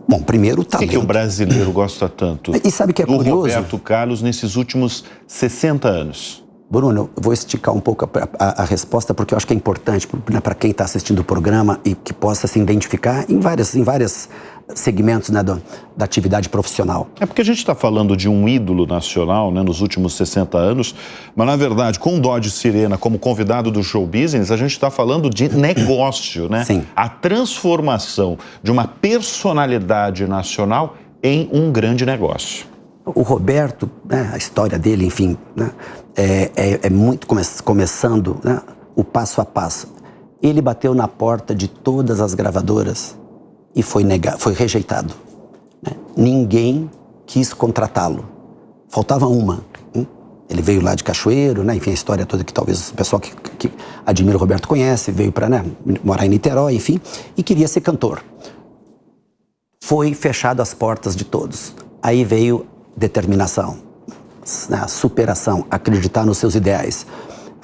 Bom, primeiro o talento. Por que o brasileiro gosta tanto e sabe que é do curioso? Roberto Carlos nesses últimos 60 anos? Bruno, eu vou esticar um pouco a resposta, porque eu acho que é importante, né, para quem está assistindo o programa e que possa se identificar em vários segmentos, né, da atividade profissional. É porque a gente está falando de um ídolo nacional, né, nos últimos 60 anos, mas na verdade, com o Dodge Sirena como convidado do show business, a gente está falando de negócio, né? Sim. A transformação de uma personalidade nacional em um grande negócio. O Roberto, né, a história dele, enfim, né, é muito começando, né, o passo a passo. Ele bateu na porta de todas as gravadoras e foi rejeitado. Né? Ninguém quis contratá-lo. Faltava uma. Ele veio lá de Cachoeiro, né, enfim, a história toda que talvez o pessoal que admira o Roberto conhece, veio para, né, morar em Niterói, enfim, e queria ser cantor. Foi fechado as portas de todos. Aí veio determinação, né, superação, acreditar nos seus ideais.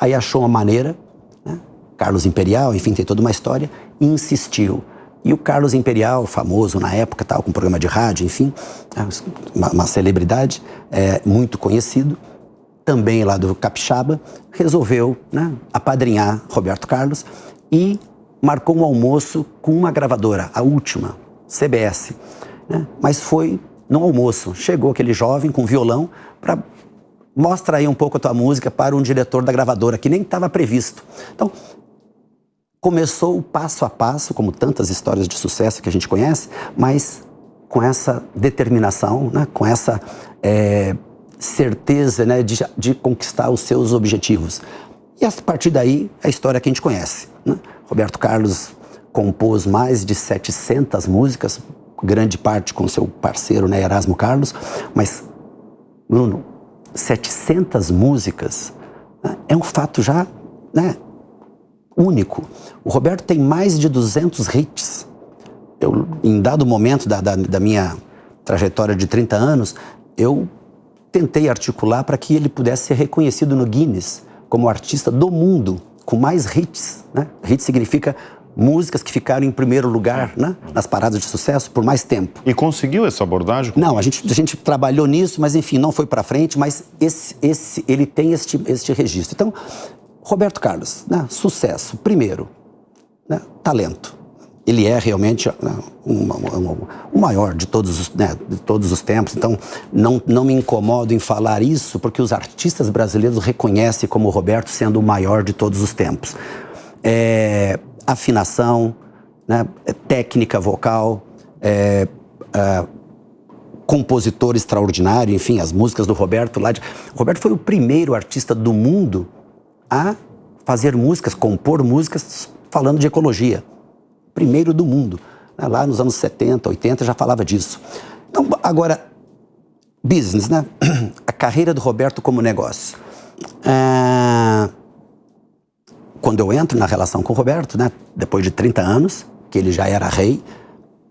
Aí achou uma maneira, né, Carlos Imperial, enfim, tem toda uma história, e insistiu. E o Carlos Imperial, famoso na época, tal, com programa de rádio, enfim, uma celebridade, muito conhecido, também lá do Capixaba, resolveu, né, apadrinhar Roberto Carlos e marcou um almoço com uma gravadora, a última, CBS. Né, mas foi no almoço. Chegou aquele jovem com violão para mostrar aí um pouco a tua música para um diretor da gravadora, que nem estava previsto. Então, começou o passo a passo, como tantas histórias de sucesso que a gente conhece, mas com essa determinação, né, com essa certeza, né, de conquistar os seus objetivos. E a partir daí, a história que a gente conhece. Né? Roberto Carlos compôs mais de 700 músicas, grande parte com seu parceiro, né, Erasmo Carlos, mas, Bruno, 700 músicas, né, é um fato já, né, único. O Roberto tem mais de 200 hits. Eu, em dado momento da minha trajetória de 30 anos, eu tentei articular para que ele pudesse ser reconhecido no Guinness como artista do mundo com mais hits, né? Hit significa músicas que ficaram em primeiro lugar, né? Nas paradas de sucesso por mais tempo. E conseguiu essa abordagem? Não, a gente trabalhou nisso, mas enfim, não foi para frente, mas ele tem este registro. Então, Roberto Carlos, né? Sucesso, primeiro, né? Talento. Ele é realmente, né, o maior de todos os tempos. Então, não me incomodo em falar isso, porque os artistas brasileiros reconhecem como o Roberto sendo o maior de todos os tempos. Afinação, né, técnica vocal, compositor extraordinário, enfim, as músicas do Roberto. Roberto foi o primeiro artista do mundo a fazer músicas, compor músicas falando de ecologia. Primeiro do mundo. Lá nos anos 70, 80 já falava disso. Então, agora, business, né? A carreira do Roberto como negócio. Quando eu entro na relação com o Roberto, né? Depois de 30 anos, que ele já era rei.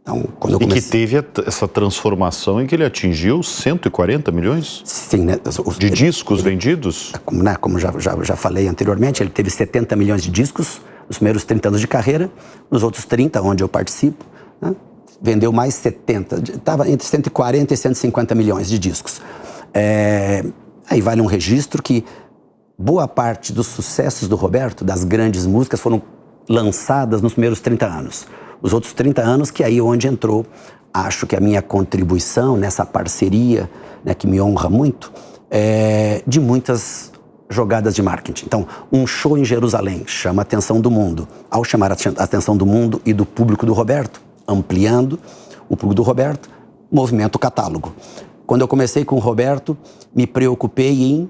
Então, quando eu comecei... E que teve essa transformação em que ele atingiu 140 milhões? Sim, né? De discos vendidos? Como já falei anteriormente, ele teve 70 milhões de discos nos primeiros 30 anos de carreira. Nos outros 30, onde eu participo, né? Vendeu mais 70, estava entre 140 e 150 milhões de discos. Aí vale um registro que boa parte dos sucessos do Roberto, das grandes músicas, foram lançadas nos primeiros 30 anos. Os outros 30 anos, que aí onde entrou, acho que a minha contribuição nessa parceria, né, que me honra muito, de muitas jogadas de marketing. Então, um show em Jerusalém chama a atenção do mundo. Ao chamar a atenção do mundo e do público do Roberto, ampliando o público do Roberto, movimenta o catálogo. Quando eu comecei com o Roberto, me preocupei em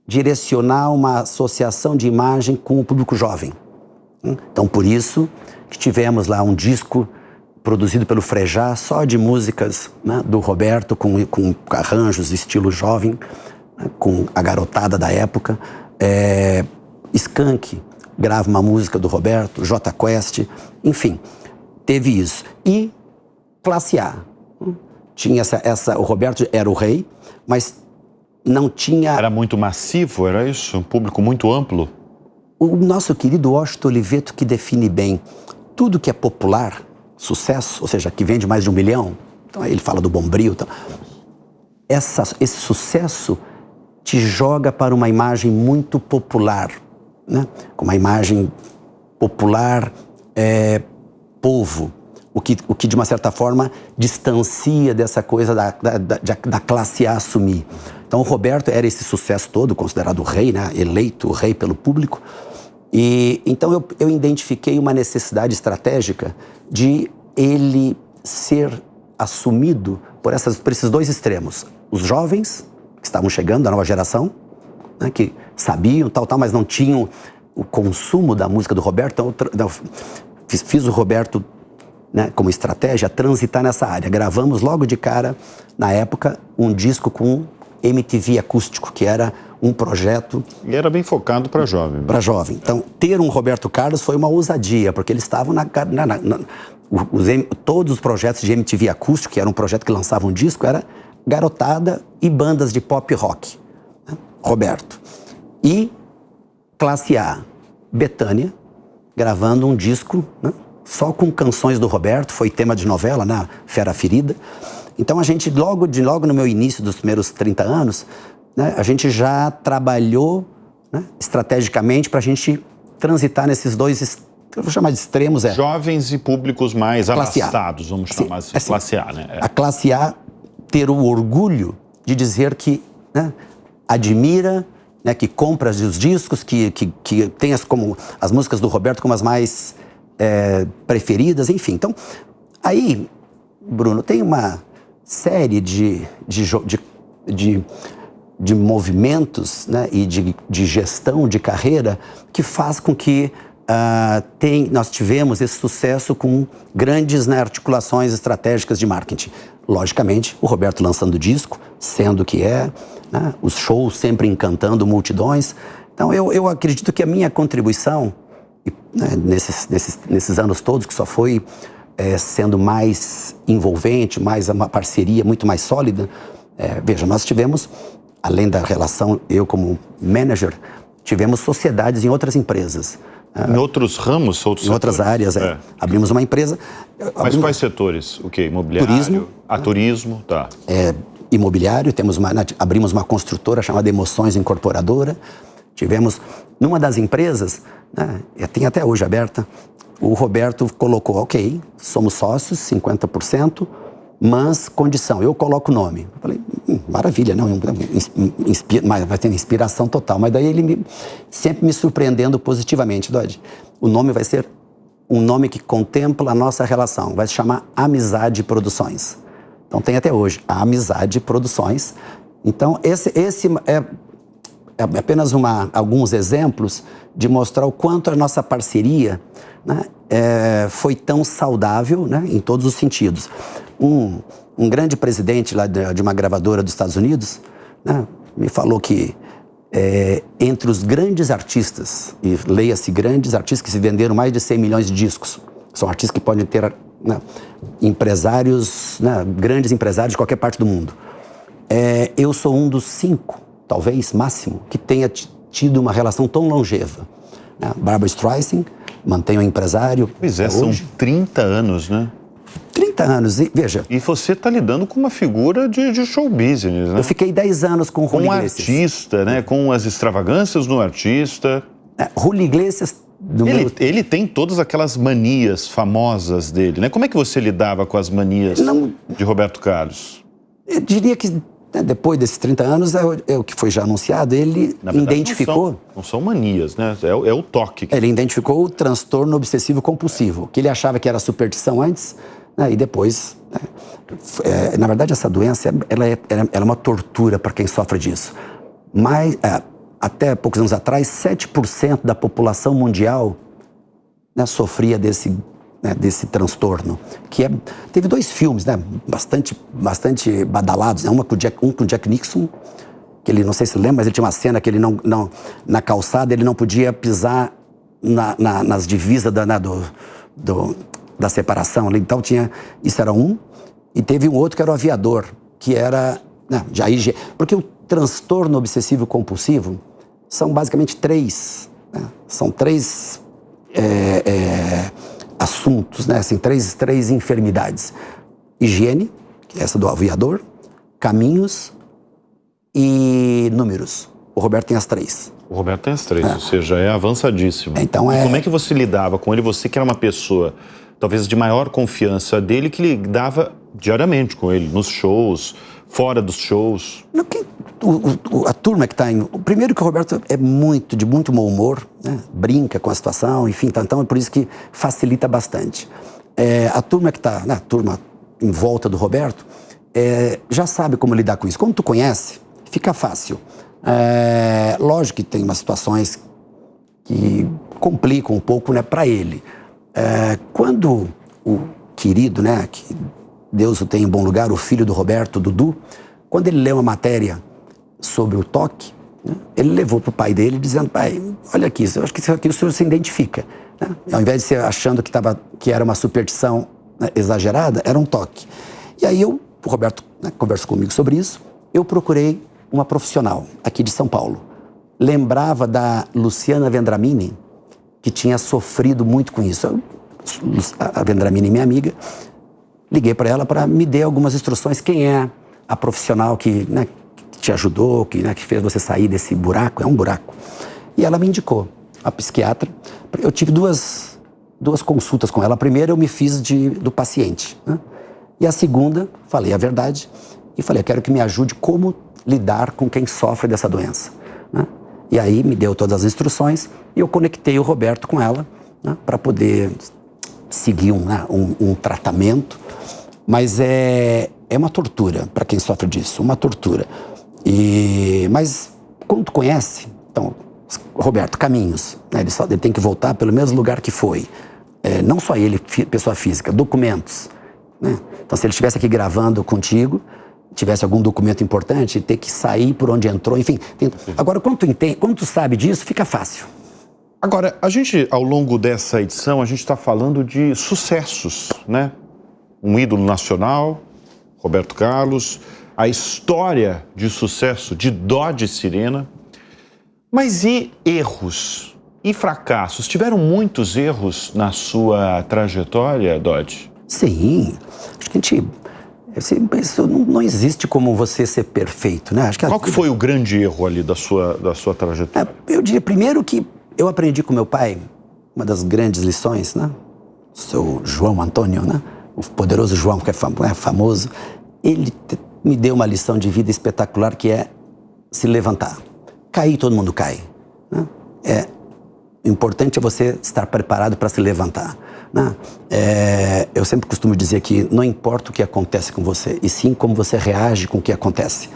direcionar uma associação de imagem com o público jovem. Então, por isso que tivemos lá um disco produzido pelo Frejá, só de músicas, né, do Roberto, com arranjos estilo jovem, né, com a garotada da época. Skank grava uma música do Roberto, Jota Quest, enfim, teve isso. E classe A. Tinha o Roberto era o rei, mas não tinha... Era muito massivo, era isso? Um público muito amplo? O nosso querido Washington Oliveto que define bem tudo que é popular, sucesso, ou seja, que vende mais de 1 milhão. Então aí ele fala do Bombril. Então, esse sucesso te joga para uma imagem muito popular, né? Com uma imagem popular, povo. O que de uma certa forma distancia dessa coisa da classe A assumir. Então o Roberto era esse sucesso todo, considerado o rei, né? Eleito o rei pelo público. E então eu identifiquei uma necessidade estratégica de ele ser assumido por esses dois extremos. Os jovens, que estavam chegando, da nova geração, né? Que sabiam, mas não tinham o consumo da música do Roberto. Então fiz o Roberto, né, como estratégia, transitar nessa área. Gravamos logo de cara, na época, um disco com MTV acústico, que era um projeto... E era bem focado para jovem. Para jovem. Então, ter um Roberto Carlos foi uma ousadia, porque eles estavam todos os projetos de MTV acústico, que era um projeto que lançava um disco, era garotada e bandas de pop rock. Né? Roberto. E classe A, Bethânia, gravando um disco, né, só com canções do Roberto, foi tema de novela, né? Fera Ferida. Então a gente, logo no meu início dos primeiros 30 anos, né, a gente já trabalhou, né, estrategicamente para a gente transitar nesses dois, eu vou chamar de extremos. Jovens e públicos mais classe abastados, vamos chamar assim, classe A, né? A classe A ter o orgulho de dizer que, né, admira, né, que compra os discos, que tem como as músicas do Roberto como as mais preferidas, enfim. Então, aí, Bruno, tem uma série de movimentos, né, e de gestão de carreira que faz com que nós tivemos esse sucesso com grandes, né, articulações estratégicas de marketing. Logicamente, o Roberto lançando disco, sendo que né, os shows sempre encantando multidões. Então, eu acredito que a minha contribuição, né, nesses anos todos, que só foi sendo mais envolvente, mais uma parceria muito mais sólida. Veja, nós tivemos, além da relação, eu como manager, tivemos sociedades em outras empresas. Em outros ramos? Em outras áreas, Abrimos uma empresa... Mas quais setores? O quê? Imobiliário? Turismo. Turismo, tá. Imobiliário, abrimos uma construtora chamada Emoções Incorporadora. Tivemos, numa das empresas, tem até hoje aberta, o Roberto colocou, ok, somos sócios, 50%, mas condição, eu coloco o nome. Eu falei, maravilha, não, vai ter inspiração total. Mas daí ele sempre me surpreendendo positivamente, Dodge. O nome vai ser um nome que contempla a nossa relação, vai se chamar Amizade Produções. Então tem até hoje a Amizade Produções. Então esse é apenas alguns exemplos de mostrar o quanto a nossa parceria, né, foi tão saudável, né, em todos os sentidos. Um grande presidente lá de uma gravadora dos Estados Unidos, né, me falou que entre os grandes artistas, e leia-se grandes artistas que se venderam mais de 100 milhões de discos, são artistas que podem ter, né, empresários, né, grandes empresários de qualquer parte do mundo. Eu sou um dos 5, talvez, máximo, que tenha tido uma relação tão longeva. Barbra Streisand, mantém o empresário. Pois são 30 anos, né? 30 anos, e veja... E você está lidando com uma figura de show business, né? Eu fiquei 10 anos com o Julio Iglesias. Com um artista, né? Com as extravagâncias no artista. Julio Iglesias... Ele tem todas aquelas manias famosas dele, né? Como é que você lidava com as manias de Roberto Carlos? Eu diria que, né, depois desses 30 anos, é o que foi já anunciado, ele identificou... Não são manias, né? É o toque. Ele identificou o transtorno obsessivo-compulsivo, que ele achava que era superstição antes, né, e depois... Né, na verdade, essa doença ela é uma tortura para quem sofre disso. Mas, até poucos anos atrás, 7% da população mundial, né, sofria desse transtorno. Teve 2 filmes, né, bastante badalados, né, um com o Jack Nixon, que ele, não sei se lembra, mas ele tinha uma cena que ele na calçada ele não podia pisar nas divisas da separação. Então isso era um, e teve um outro que era o Aviador, que era... Porque o transtorno obsessivo-compulsivo são basicamente 3, né, são 3 assuntos, né, assim, três enfermidades. Higiene, que é essa do Aviador, caminhos e números. O Roberto tem as 3. O Roberto tem as 3, ou seja, é avançadíssimo. Então, E como é que você lidava com ele? Você que era uma pessoa, talvez de maior confiança dele, que lidava diariamente com ele, nos shows, fora dos shows. A turma que está em... Primeiro que o Roberto é de muito bom humor, né? Brinca com a situação, enfim, então é por isso que facilita bastante. A turma que está, né, a turma em volta do Roberto, já sabe como lidar com isso. Quando tu conhece, fica fácil. Lógico que tem umas situações que complicam um pouco, né, para ele. Quando o querido, né, que Deus o tem em bom lugar, o filho do Roberto, Dudu, quando ele leu uma matéria sobre o toque, né, ele levou para o pai dele dizendo: pai, olha aqui, eu acho que isso aqui o senhor se identifica, né? Ao invés de ser achando que era uma superstição, né, exagerada, era um toque. E aí o Roberto, né, conversou comigo sobre isso, eu procurei uma profissional aqui de São Paulo. Lembrava da Luciana Vendramini, que tinha sofrido muito com isso. A Vendramini, minha amiga, liguei para ela para me dar algumas instruções. Quem é a profissional que, né, que te ajudou, que fez você sair desse buraco? É um buraco. E ela me indicou a psiquiatra. Eu tive duas consultas com ela. A primeira eu me fiz do paciente, né? E a segunda, falei a verdade e falei: eu quero que me ajude como lidar com quem sofre dessa doença, né? E aí me deu todas as instruções e eu conectei o Roberto com ela, né, para poder seguir um tratamento. Mas é uma tortura para quem sofre disso, uma tortura. Mas quando tu conhece, então, Roberto, caminhos, né, ele tem que voltar pelo mesmo lugar que foi. Não só ele, pessoa física, documentos, né? Então, se ele estivesse aqui gravando contigo, tivesse algum documento importante, ter que sair por onde entrou, enfim. Agora, quando tu sabe disso, fica fácil. Agora, a gente, ao longo dessa edição, a gente está falando de sucessos, né? Um ídolo nacional, Roberto Carlos, a história de sucesso de Dodge Sirena. Mas e erros? E fracassos? Tiveram muitos erros na sua trajetória, Dodge? Sim, acho que a gente... Isso não existe como você ser perfeito, né? Acho que Qual que foi o grande erro ali da sua trajetória? Eu diria primeiro que eu aprendi com meu pai, uma das grandes lições, né? O seu João Antônio, né? O poderoso João, que é famoso. Ele me deu uma lição de vida espetacular, que é se levantar. Cair, todo mundo cai, né? O importante é você estar preparado para se levantar, né? Eu sempre costumo dizer que não importa o que acontece com você, e sim como você reage com o que acontece.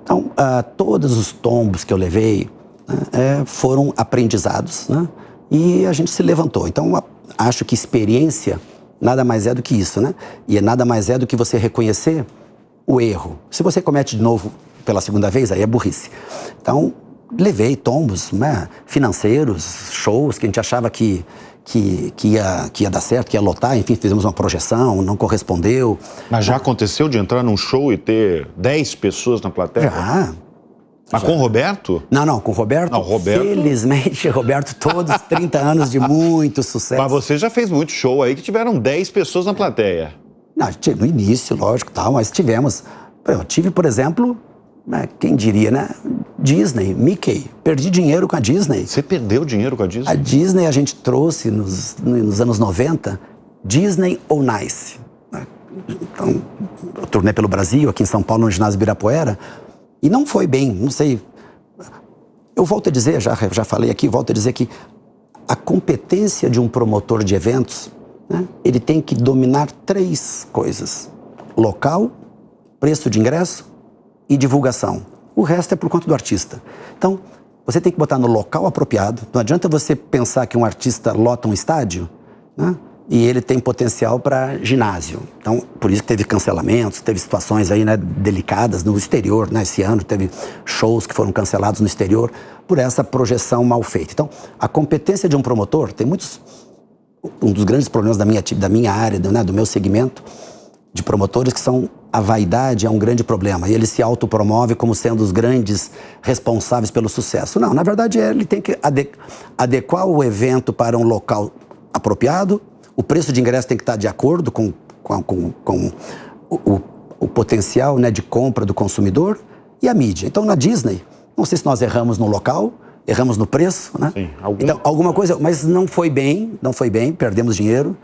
Então, todos os tombos que eu levei, né, foram aprendizados, né? E a gente se levantou. Então, acho que experiência nada mais é do que isso, né? E nada mais é do que você reconhecer o erro. Se você comete de novo pela segunda vez, aí é burrice. Então, levei tombos, né, financeiros, shows que a gente achava que ia dar certo, que ia lotar, enfim, fizemos uma projeção, não correspondeu. Mas já aconteceu de entrar num show e ter 10 pessoas na plateia? Já. Mas com o Roberto? Não, com o Roberto. Não, Roberto. Felizmente, Roberto, todos 30 anos de muito sucesso. Mas você já fez muito show aí que tiveram 10 pessoas na plateia. Não, no início, lógico, tal, mas tivemos. Eu tive, por exemplo, né, quem diria, né? Disney, Mickey. Perdi dinheiro com a Disney. Você perdeu dinheiro com a Disney? A Disney a gente trouxe nos anos 90, Disney on Ice. Então, eu turnei pelo Brasil, aqui em São Paulo, no ginásio Ibirapuera, e não foi bem, não sei. Eu volto a dizer, já falei aqui, volto a dizer que a competência de um promotor de eventos, né, ele tem que dominar 3 coisas: local, preço de ingresso e divulgação. O resto é por conta do artista. Então, você tem que botar no local apropriado. Não adianta você pensar que um artista lota um estádio, né, e ele tem potencial para ginásio. Então, por isso que teve cancelamentos, teve situações aí, né, delicadas no exterior, né? Esse ano teve shows que foram cancelados no exterior por essa projeção mal feita. Então, a competência de um promotor, tem muitos... Um dos grandes problemas da minha área, né, do meu segmento de promotores, que são a vaidade é um grande problema. E ele se autopromove como sendo os grandes responsáveis pelo sucesso. Não, na verdade, ele tem que adequar o evento para um local apropriado. O preço de ingresso tem que estar de acordo com o potencial, né, de compra do consumidor e a mídia. Então, na Disney, não sei se nós erramos no local, erramos no preço, né? Sim, então, alguma coisa, mas não foi bem, perdemos dinheiro,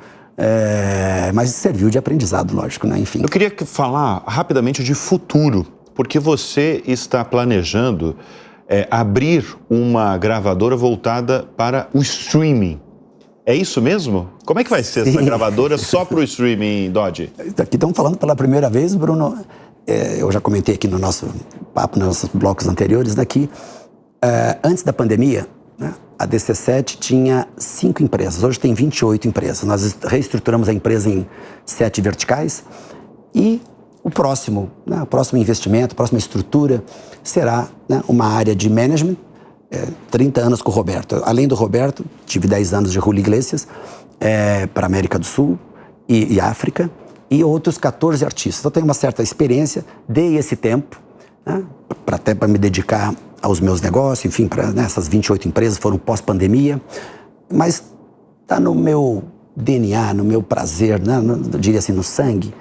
mas serviu de aprendizado, lógico, né? Enfim. Eu queria falar rapidamente de futuro, porque você está planejando abrir uma gravadora voltada para o streaming. É isso mesmo? Como é que vai ser essa gravadora só para o streaming, Dodge? Aqui estamos falando pela primeira vez, Bruno. Eu já comentei aqui no nosso papo, nos nossos blocos anteriores, daqui. Antes da pandemia, né, a DC7 tinha 5 empresas. Hoje tem 28 empresas. Nós reestruturamos a empresa em 7 verticais. E o próximo investimento, a próxima estrutura será, né, uma área de management. 30 anos com o Roberto. Além do Roberto, tive 10 anos de Julio Iglesias para América do Sul e África, e outros 14 artistas. Então, eu tenho uma certa experiência, dei esse tempo, né, até para me dedicar aos meus negócios, enfim, essas 28 empresas foram pós-pandemia, mas está no meu DNA, no meu prazer, né, eu diria assim, no sangue,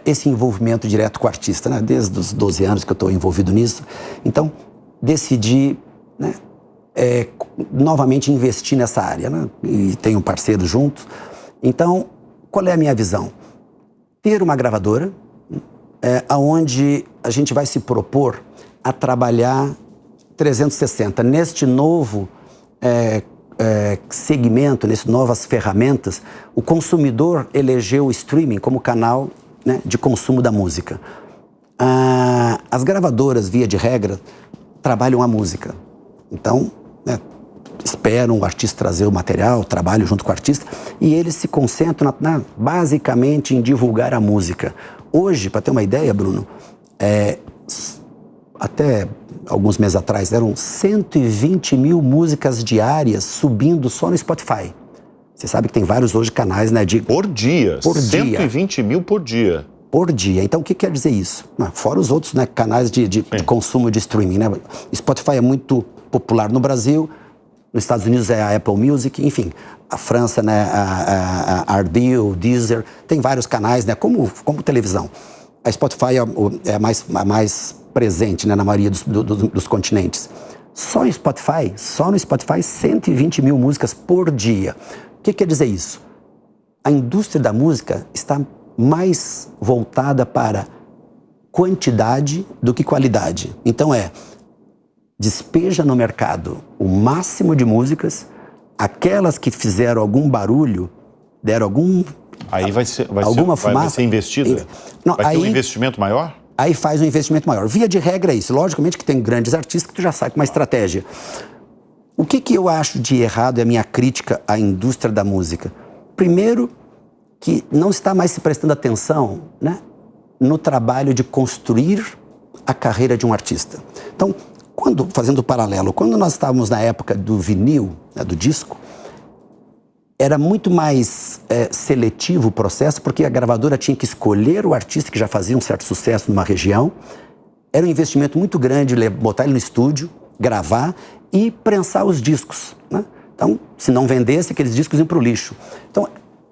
esse envolvimento direto com o artista, né, desde os 12 anos que eu estou envolvido nisso. Então, decidi, né, novamente investir nessa área, né? E tenho um parceiro junto. Então, qual é a minha visão? Ter uma gravadora onde a gente vai se propor a trabalhar 360 neste novo segmento, nessas novas ferramentas. O consumidor elegeu o streaming como canal, né, de consumo da música. As gravadoras, via de regra, trabalham a música. Então, né, esperam o artista trazer o material, trabalham junto com o artista, e eles se concentram basicamente em divulgar a música. Hoje, para ter uma ideia, Bruno, até alguns meses atrás, eram 120 mil músicas diárias subindo só no Spotify. Você sabe que tem vários hoje canais, né, de... Por dia. Por dia. 120 mil por dia. Por dia. Então, o que quer dizer isso? Fora os outros, né, canais de consumo de streaming, né? Spotify é muito popular no Brasil. Nos Estados Unidos é a Apple Music, enfim, a França, né, a RD, o Deezer, tem vários canais, né, como televisão. A Spotify é a mais presente, né, na maioria dos continentes. Só no Spotify, 120 mil músicas por dia. O que quer dizer isso? A indústria da música está mais voltada para quantidade do que qualidade. Então despeja no mercado o máximo de músicas, aquelas que fizeram algum barulho, deram Aí vai ser investido? Vai ter um investimento maior? Aí faz um investimento maior. Via de regra é isso. Logicamente que tem grandes artistas que tu já sai com uma estratégia. O que eu acho de errado é a minha crítica à indústria da música? Primeiro, que não está mais se prestando atenção, né, no trabalho de construir a carreira de um artista. Então, fazendo o paralelo, quando nós estávamos na época do vinil, né, do disco, era muito mais seletivo o processo, porque a gravadora tinha que escolher o artista que já fazia um certo sucesso numa região. Era um investimento muito grande botar ele no estúdio, gravar e prensar os discos, né? Então, se não vendesse, aqueles discos iam para o lixo. Então,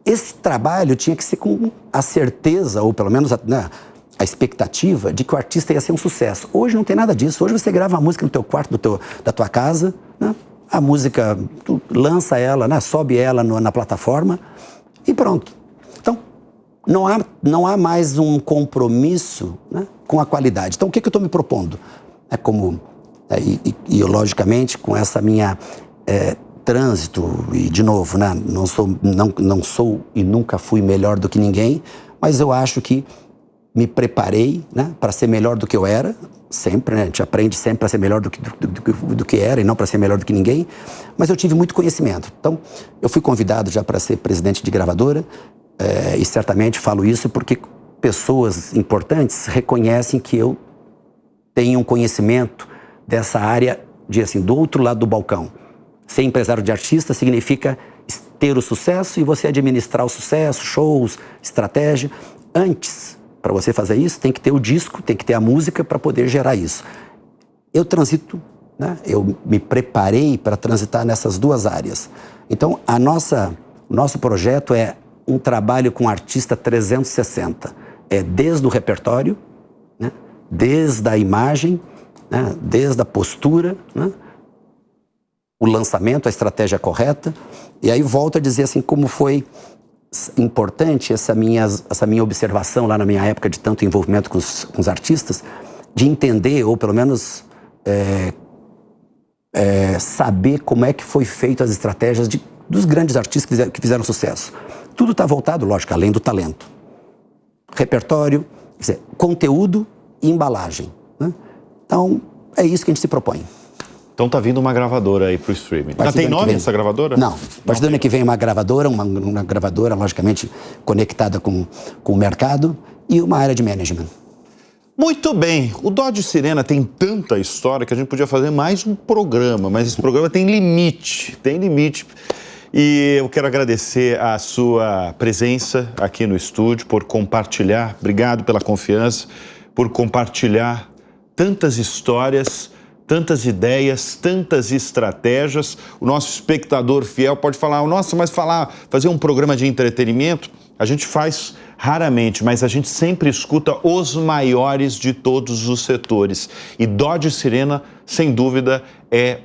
esse trabalho tinha que ser com a certeza, ou pelo menos a expectativa de que o artista ia ser um sucesso. Hoje não tem nada disso. Hoje você grava a música no teu quarto, da tua casa, né? A música, tu lança ela, né? Sobe ela na plataforma e pronto. Então, não há mais um compromisso, né, com a qualidade. Então, o que eu estou me propondo? E logicamente, com essa minha trânsito, e de novo, né, não sou e nunca fui melhor do que ninguém, mas eu acho que me preparei, né, para ser melhor do que eu era, sempre, né, a gente aprende sempre para ser melhor do que era e não para ser melhor do que ninguém, mas eu tive muito conhecimento. Então, eu fui convidado já para ser presidente de gravadora, e certamente falo isso porque pessoas importantes reconhecem que eu tenho um conhecimento dessa área do outro lado do balcão. Ser empresário de artista significa ter o sucesso e você administrar o sucesso, shows, estratégia. Antes, para você fazer isso, tem que ter o disco, tem que ter a música para poder gerar isso. Eu transito, né? Eu me preparei para transitar nessas duas áreas. Então, o nosso projeto é um trabalho com artista 360. É desde o repertório, né? Desde a imagem, né? Desde a postura, né? O lançamento, a estratégia correta. E aí volto a dizer assim, como foi importante essa minha observação lá na minha época de tanto envolvimento com os artistas, de entender, ou pelo menos saber como é que foi feito as estratégias dos grandes artistas que fizeram sucesso. Tudo está voltado, lógico, além do talento. Repertório, quer dizer, conteúdo e embalagem, né? Então, é isso que a gente se propõe. Então tá vindo uma gravadora aí pro streaming. Já tem nome essa gravadora? Não. A partir do ano que vem uma gravadora, logicamente, conectada com o mercado e uma área de management. Muito bem. O Dodge Sirena tem tanta história que a gente podia fazer mais um programa, mas esse programa tem limite. E eu quero agradecer a sua presença aqui no estúdio, por compartilhar, obrigado pela confiança, por compartilhar tantas histórias, tantas ideias, tantas estratégias. O nosso espectador fiel pode falar, nossa, mas fazer um programa de entretenimento, a gente faz raramente, mas a gente sempre escuta os maiores de todos os setores. E Dodge Sirena, sem dúvida, é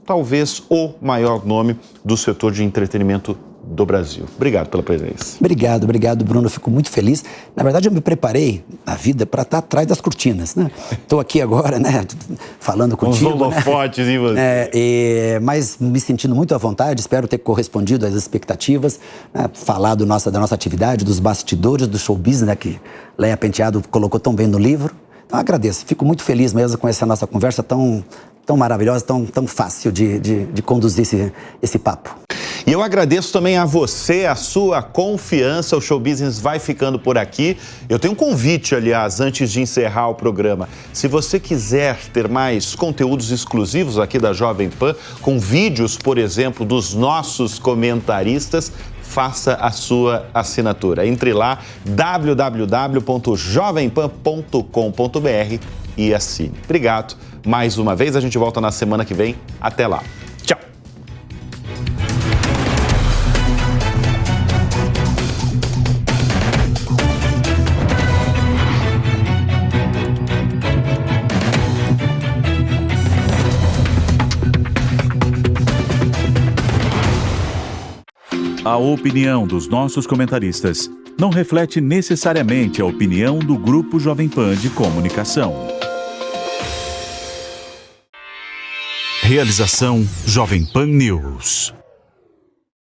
talvez o maior nome do setor de entretenimento do Brasil. Obrigado pela presença. Obrigado, Bruno. Eu fico muito feliz. Na verdade, eu me preparei na vida para estar atrás das cortinas, né? Estou aqui agora, né, falando contigo. Uns holofotes em você. Mas me sentindo muito à vontade, espero ter correspondido às expectativas, né, falar da nossa atividade, dos bastidores do show business, né, que Léa Penteado colocou tão bem no livro. Então, agradeço. Fico muito feliz mesmo com essa nossa conversa tão maravilhosa, tão fácil de conduzir esse papo. E eu agradeço também a você, a sua confiança. O Show Business vai ficando por aqui. Eu tenho um convite, aliás, antes de encerrar o programa. Se você quiser ter mais conteúdos exclusivos aqui da Jovem Pan, com vídeos, por exemplo, dos nossos comentaristas, faça a sua assinatura. Entre lá, www.jovempan.com.br e assine. Obrigado. mais uma vez. A gente volta na semana que vem. Até lá. Tchau. A opinião dos nossos comentaristas não reflete necessariamente a opinião do Grupo Jovem Pan de Comunicação. Realização Jovem Pan News.